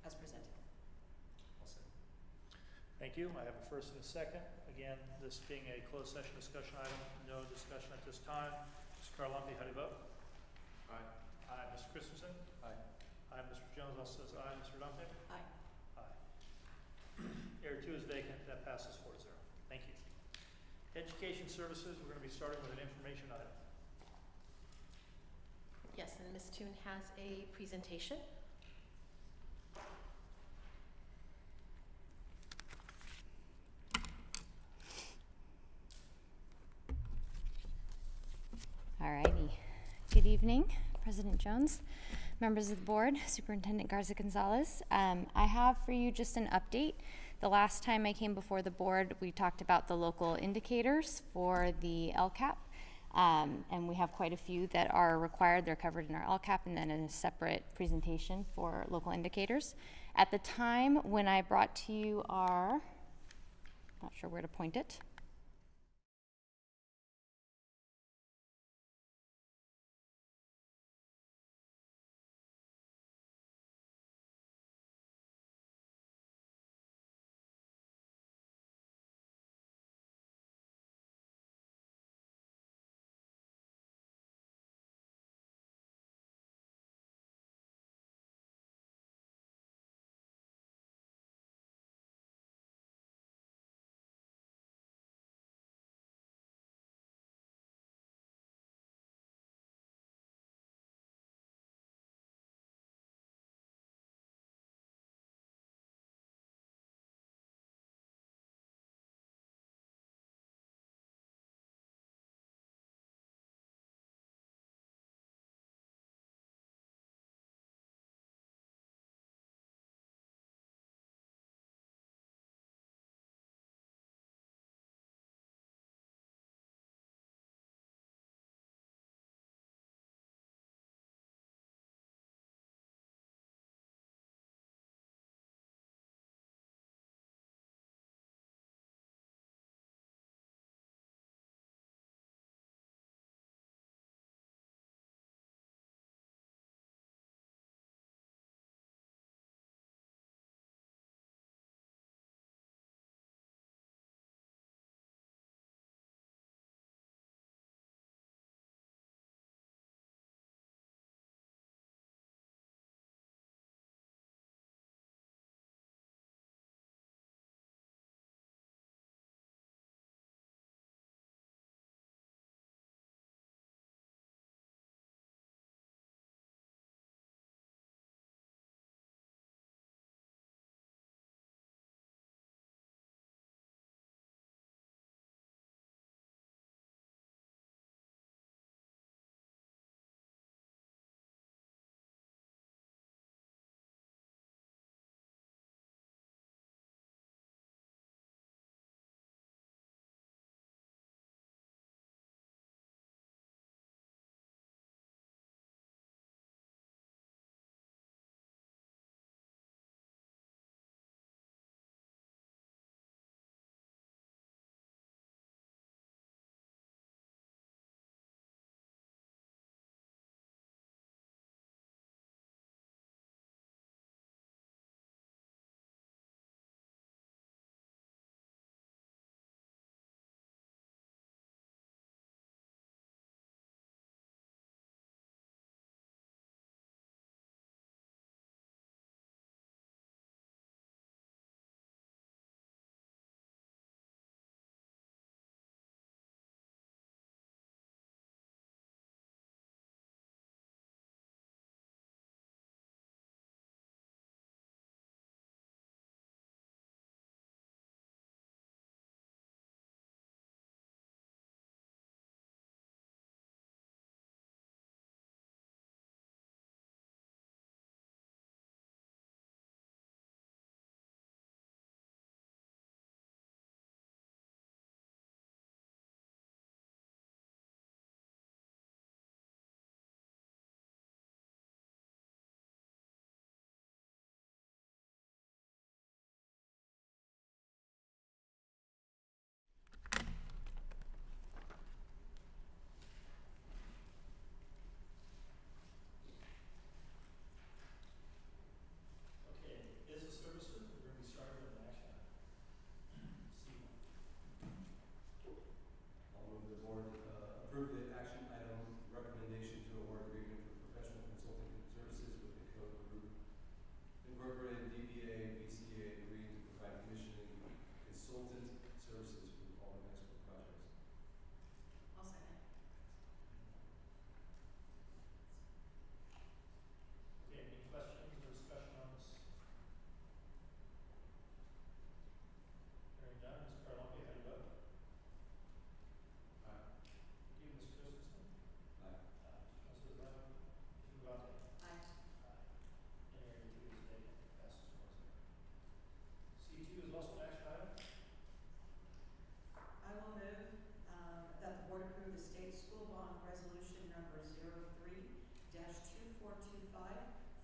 as presented. I'll say. Thank you. I have a first and a second. Again, this being a closed session discussion item, no discussion at this time. Mr. Garalampio, how do you vote? Aye. Aye. Mr. Christensen? Aye. Aye. Mr. Jones also says aye. Mr. Rontek? Aye. Aye. Area 2 is vacant. That passes 4-0. Thank you. Education services, we're going to be starting with an information item. Yes, and Ms. Toon has a presentation. Alrighty. Good evening, President Jones, members of the board, Superintendent Garza Gonzalez. I have for you just an update. The last time I came before the board, we talked about the local indicators for the LCAP, and we have quite a few that are required. They're covered in our LCAP and then in a separate presentation for local indicators. At the time when I brought to you our, not sure where to point it,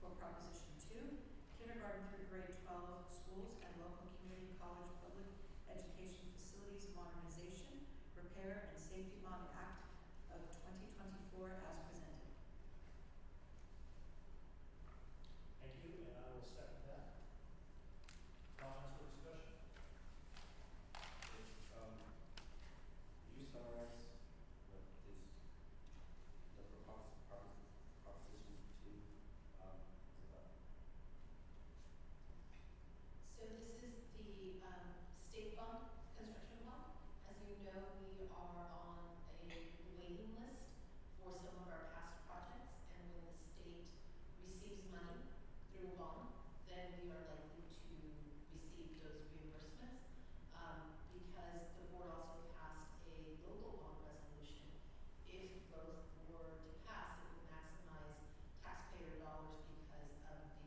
for Proposition 2, kindergarten through grade 12 schools and local community college public education facilities modernization, repair, and safety bond act of 2024 as presented. Thank you, and I will second that. Comments or discussion? Could you summarize what is the proposition 2 is about? So this is the state bond, construction bond. As you know, we are on a waiting list for some of our past projects, and when the state receives money through a bond, then we are likely to receive those reimbursements. Because the board also passed a local bond resolution. If both were to pass, it would maximize taxpayer dollars because of the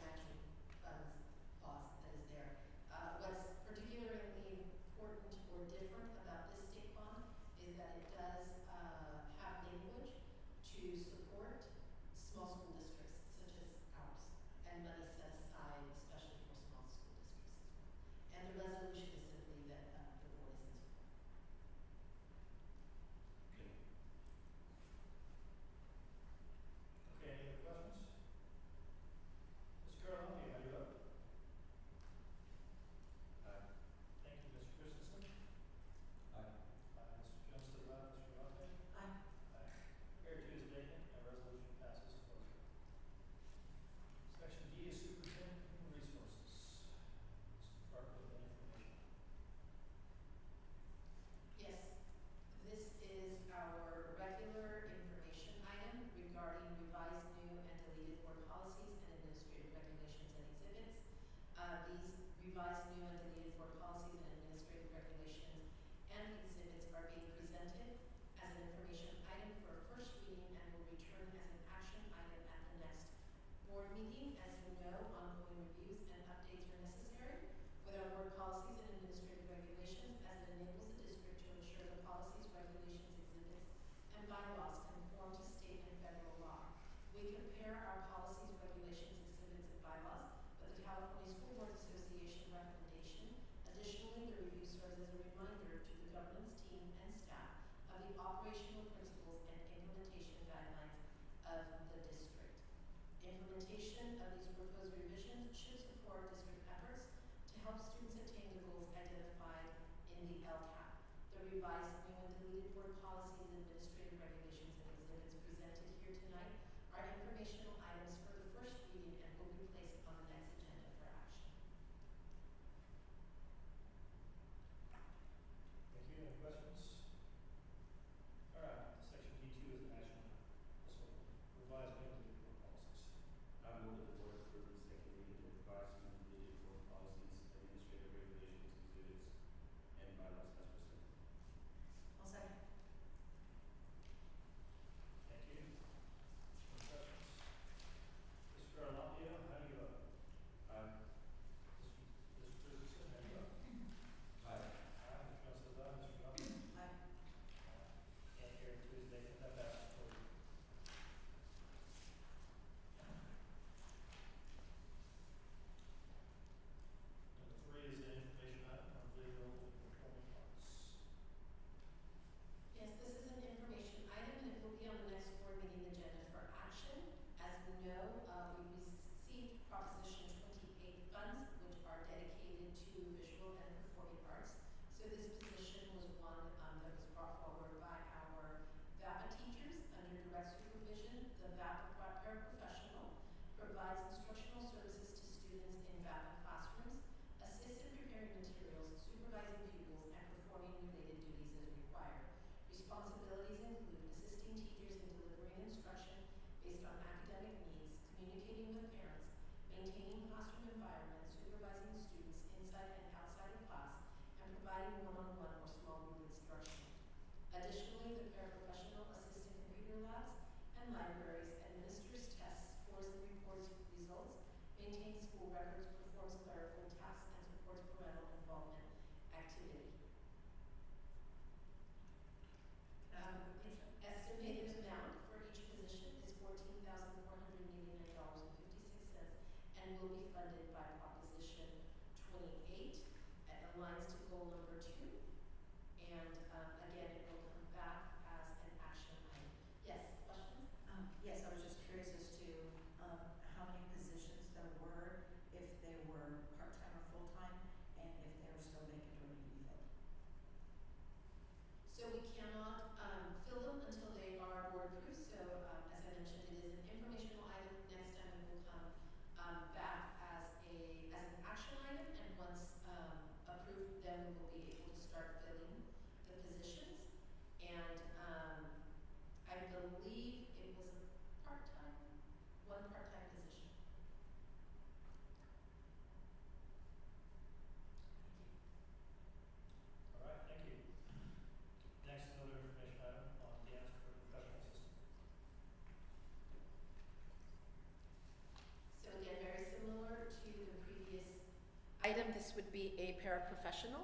matching funds clause that is there. What's particularly important or different about this state bond is that it does have language to support small school districts such as ours, and money set aside especially for small school districts as well. And the resolution is simply that the board is in support. Okay. Okay, any other questions? Mr. Carlone, how do you vote? Aye. Thank you, Mr. Christensen. Aye. Mr. Jones says aye. Mr. Galante? Aye. Aye. Chair 2 is vacant, and resolution passes 4-0. Section D is Superintendent Human Resources. Mr. Clark with that information. Yes, this is our regular information item regarding revised new and deleted board policies and administrative regulations and exhibits. These revised new and deleted board policies and administrative regulations and exhibits are being presented as an information item for a first reading and will return as an action item at the next board meeting. As you know, ongoing reviews and updates are necessary with our board policies and administrative regulations, as it enables the district to ensure the policies, regulations, exhibits, and bylaws conform to state and federal law. We compare our policies, regulations, exhibits, and bylaws with the California School Boards Association recommendation. Additionally, the review serves as a reminder to the governance team and staff of the operational principles and implementation guidelines of the district. Implementation of these proposed revisions should support district efforts to help students attain the goals identified in the LCAP. The revised new and deleted board policies, administrative regulations, and exhibits presented here tonight are informational items for the first reading and will be placed on the next agenda for action. Thank you. Any questions? All right, section D2 is an action item. So revised new and deleted board policies. I move that the board approve the second reading of revised and deleted board policies, administrative regulations, exhibits, and bylaws as presented. I'll second. Thank you. Any questions? Mr. Carlone, how do you vote? Aye. Mr. Christensen, how do you vote? Aye. Aye. Mr. Jones says aye. Mr. Galante? Aye. And Chair 2 is vacant. That passes 4-0. Number 3 is an information item on visual and performing arts. Yes, this is an information item, and it will be on the next board meeting agenda for action. As we know, we received Proposition 28 funds, which are dedicated to visual and performing arts. So this position was one that was brought forward by our VAPA teachers under direct supervision. The VAPA paraprofessional provides instructional services to students in VAPA classrooms, assists in preparing materials, supervising pupils, and performing related duties as required. Responsibilities include assisting teachers in delivering instruction based on academic needs, communicating with parents, maintaining classroom environment, supervising students inside and outside of class, and providing one-on-one or small group instruction. Additionally, the paraprofessional assists in computer labs and libraries, administers tests, scores and reports results, maintains school records, performs clerical tasks, and supports parental involvement activity. The estimated amount for each position is aligns to goal number 2. And again, it will come back as an action item. Yes, questions? Yes, I was just curious as to how many positions there were, if they were part-time or full-time, and if they were still vacant or need to be filled. So we cannot fill them until they are board approved. So as I mentioned, it is an informational item. Next time it will come back as an action item, and once approved, then we will be able to start filling the positions. And I believe it was one part-time position. All right, thank you. Next, another information item on dance professional assistant. So again, very similar to the previous item, this would be a paraprofessional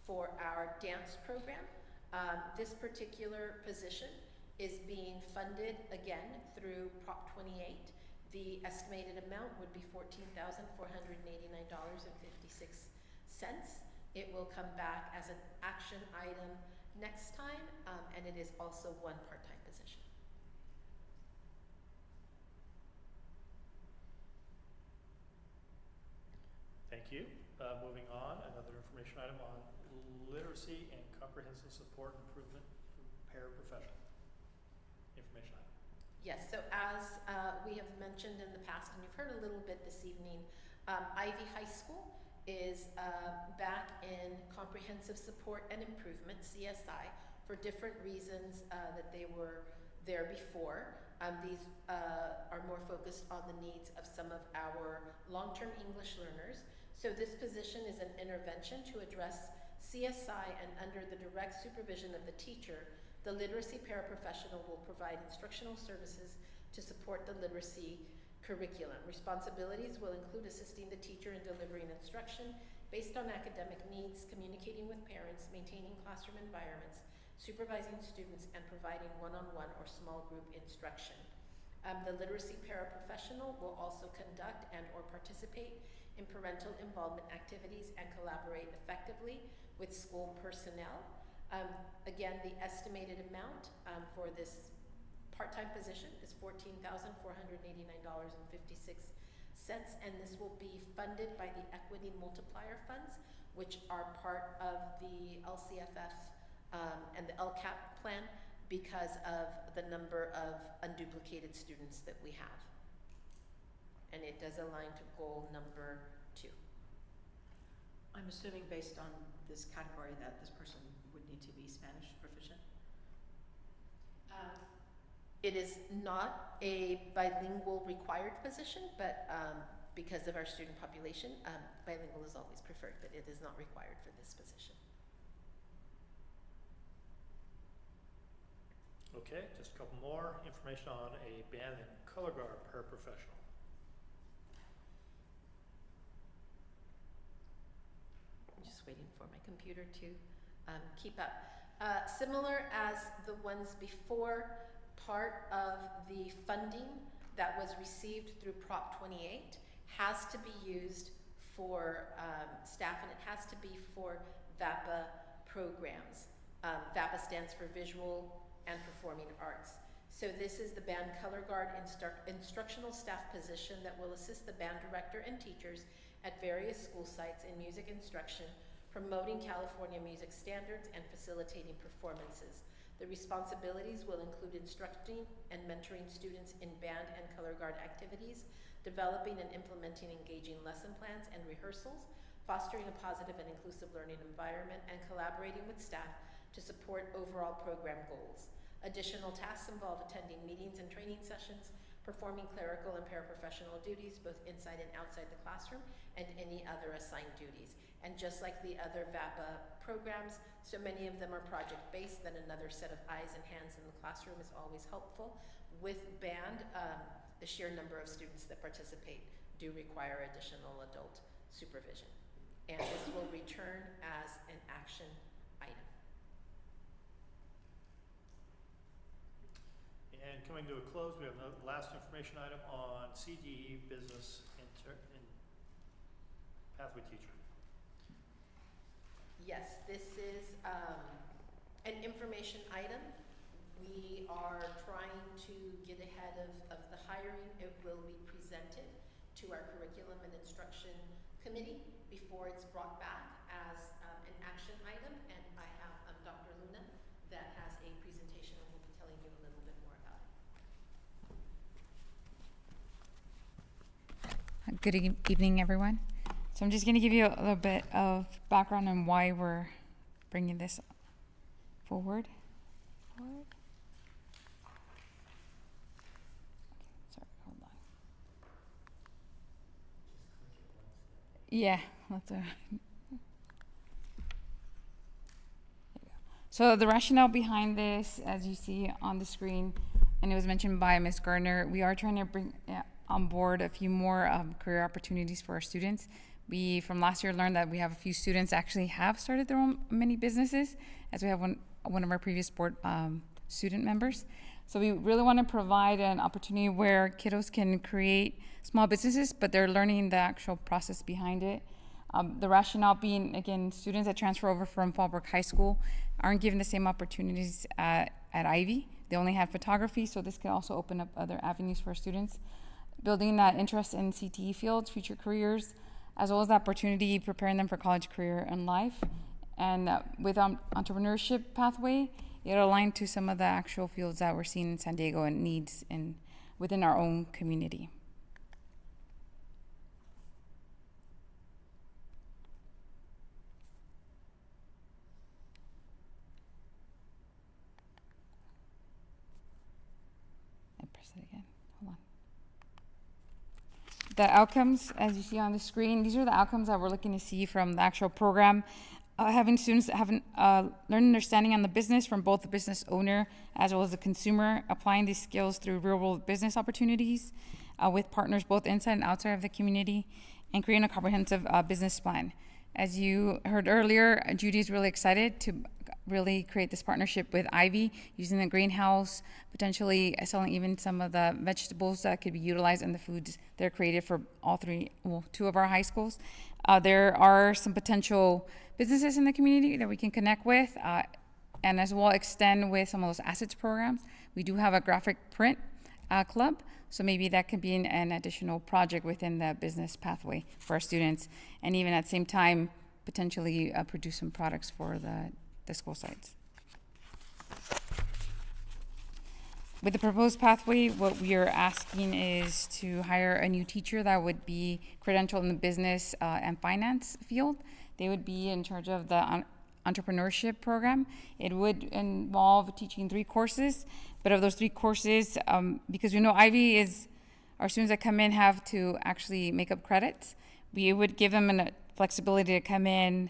for our dance program. This particular position is being funded again through Prop 28. The estimated amount would be $14,489.56. It will come back as an action item next time, and it is also one part-time position. Thank you. Moving on, another information item on literacy and comprehensive support improvement for paraprofessional. Information item. Yes, so as we have mentioned in the past, and you've heard a little bit this evening, Ivy High School is back in comprehensive support and improvement, CSI, for different reasons that they were there before. These are more focused on the needs of some of our long-term English learners. So this position is an intervention to address CSI, and under the direct supervision of the teacher, the literacy paraprofessional will provide instructional services to support the literacy curriculum. Responsibilities will include assisting the teacher in delivering instruction based on academic needs, communicating with parents, maintaining classroom environments, supervising students, and providing one-on-one or small group instruction. The literacy paraprofessional will also conduct and or participate in parental involvement activities and collaborate effectively with school personnel. Again, the estimated amount for this part-time position is $14,489.56, and this will be funded by the Equity Multiplier Funds, which are part of the LCFF and the LCAP plan because of the number of unduplicated students that we have. And it does align to goal number 2. I'm assuming based on this category that this person would need to be Spanish proficient? It is not a bilingual required position, but because of our student population, bilingual is always preferred, but it is not required for this position. Okay, just a couple more. Information on a band and color guard paraprofessional. I'm just waiting for my computer to keep up. Similar as the ones before, part of the funding that was received through Prop 28 has to be used for staff, and it has to be for VAPA programs. VAPA stands for Visual and Performing Arts. So this is the band color guard instructional staff position that will assist the band director and teachers at various school sites in music instruction, promoting California music standards and facilitating performances. The responsibilities will include instructing and mentoring students in band and color guard activities, developing and implementing engaging lesson plans and rehearsals, fostering a positive and inclusive learning environment, and collaborating with staff to support overall program goals. Additional tasks involve attending meetings and training sessions, performing clerical and paraprofessional duties both inside and outside the classroom, and any other assigned duties. And just like the other VAPA programs, so many of them are project-based, then another set of eyes and hands in the classroom is always helpful. With band, the sheer number of students that participate do require additional adult supervision. And this will return as an action item. And coming to a close, we have the last information item on CDE business and pathway teacher. Yes, this is an information item. We are trying to get ahead of the hiring. It will be presented to our curriculum and instruction committee before it's brought back as an action item. And I have Dr. Luna that has a presentation and will be telling you a little bit more about it. Good evening, everyone. So I'm just going to give you a little bit of background on why we're bringing this forward. Sorry, hold on. Yeah, let's. So the rationale behind this, as you see on the screen, and it was mentioned by Ms. Gardner, we are trying to bring on board a few more career opportunities for our students. We, from last year, learned that we have a few students actually have started their own mini businesses, as we have one of our previous board student members. So we really want to provide an opportunity where kiddos can create small businesses, but they're learning the actual process behind it. The rationale being, again, students that transfer over from Fallbrook High School aren't given the same opportunities at Ivy. They only have photography, so this can also open up other avenues for students. Building that interest in CTE fields, future careers, as well as the opportunity preparing them for college, career, and life. And with entrepreneurship pathway, it aligned to some of the actual fields that we're seeing in San Diego and needs within our own community. Again. Hold on. The outcomes, as you see on the screen, these are the outcomes that we're looking to see from the actual program. Having students have learn understanding on the business from both the business owner as well as the consumer, applying these skills through real-world business opportunities with partners both inside and outside of the community, and creating a comprehensive business plan. As you heard earlier, Judy is really excited to really create this partnership with Ivy, using the greenhouse, potentially selling even some of the vegetables that could be utilized in the foods that are created for two of our high schools. There are some potential businesses in the community that we can connect with, and as well extend with some of those assets programs. We do have a graphic print club, so maybe that could be an additional project within the business pathway for our students, and even at the same time, potentially produce some products for the school sites. With the proposed pathway, what we are asking is to hire a new teacher that would be credentialed in the business and finance field. They would be in charge of the entrepreneurship program. It would involve teaching 3 courses, but of those 3 courses, because we know Ivy is, our students that come in have to actually make up credits. We would give them a flexibility to come in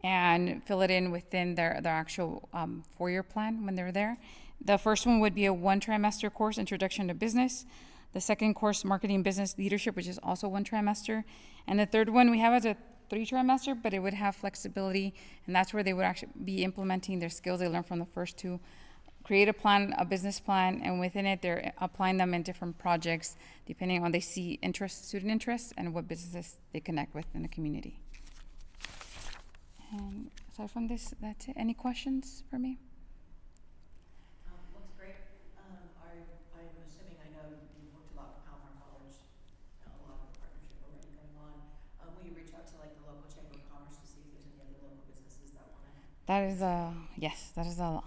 and fill it in within their actual 4-year plan when they're there. The first one would be a 1-trimester course, Introduction to Business. The second course, Marketing Business Leadership, which is also 1 trimester. And the third one we have as a 3-trimester, but it would have flexibility, and that's where they would actually be implementing their skills they learned from the first 2. Create a plan, a business plan, and within it, they're applying them in different projects, depending on they see student interests, and what businesses they connect with in the community. And aside from this, that's it. Any questions for me? Looks great. I'm assuming, I know you've worked a lot with Palmer College, a lot of the partnership already going on. Will you reach out to like the local Chamber of Commerce to see if there's any other local businesses that want to? That is yes, that is a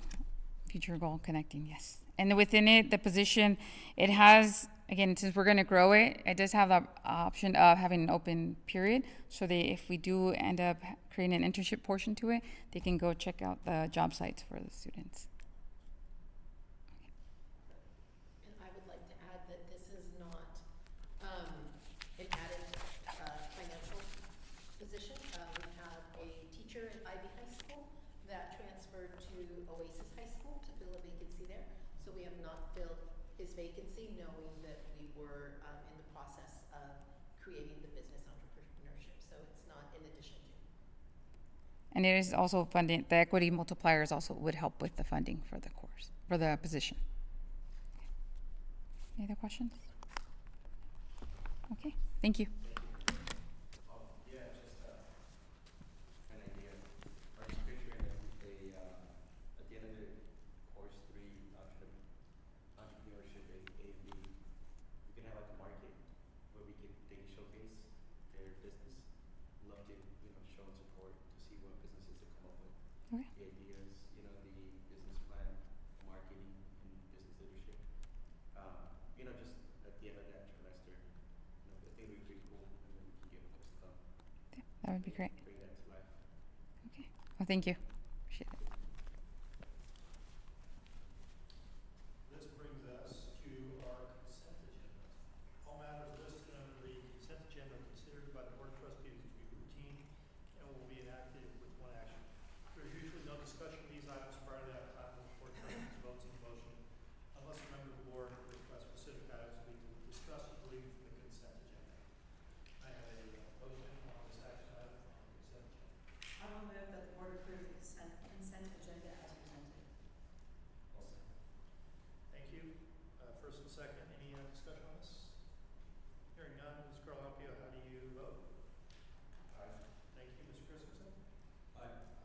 future goal, connecting, yes. And within it, the position, it has, again, since we're going to grow it, it does have the option of having an open period. So if we do end up creating an internship portion to it, they can go check out the job sites for the students. And I would like to add that this is not an added financial position. We have a teacher at Ivy High School that transferred to Oasis High School to fill a vacancy there. So we have not filled his vacancy, knowing that we were in the process of creating the business entrepreneurship. So it's not in addition to. And it is also funding, the equity multipliers also would help with the funding for the course, for the position. Any other questions? Okay, thank you. Yeah, just an idea. Our just at the end of that trimester, I think it would be pretty cool, and then we can get folks to come. That would be great. Bring that to life. Okay. Well, thank you. Appreciate it. This brings us to our consent agenda. All matters listed under the consent agenda are considered by the Board of Trustees to be routine and will be enacted with one action. There is usually no discussion of these items prior to that time when the Board of Trustees votes on the motion, unless a member of the board requests specific items to be discussed or deleted from the consent agenda. I have a motion on this action item on the consent agenda. I will move that the board approve the consent agenda as presented. Thank you. First and second, any discussion on this? Hearing none, Ms. Carlopio, how do you vote? Aye. Thank you, Mr. Christensen. Aye.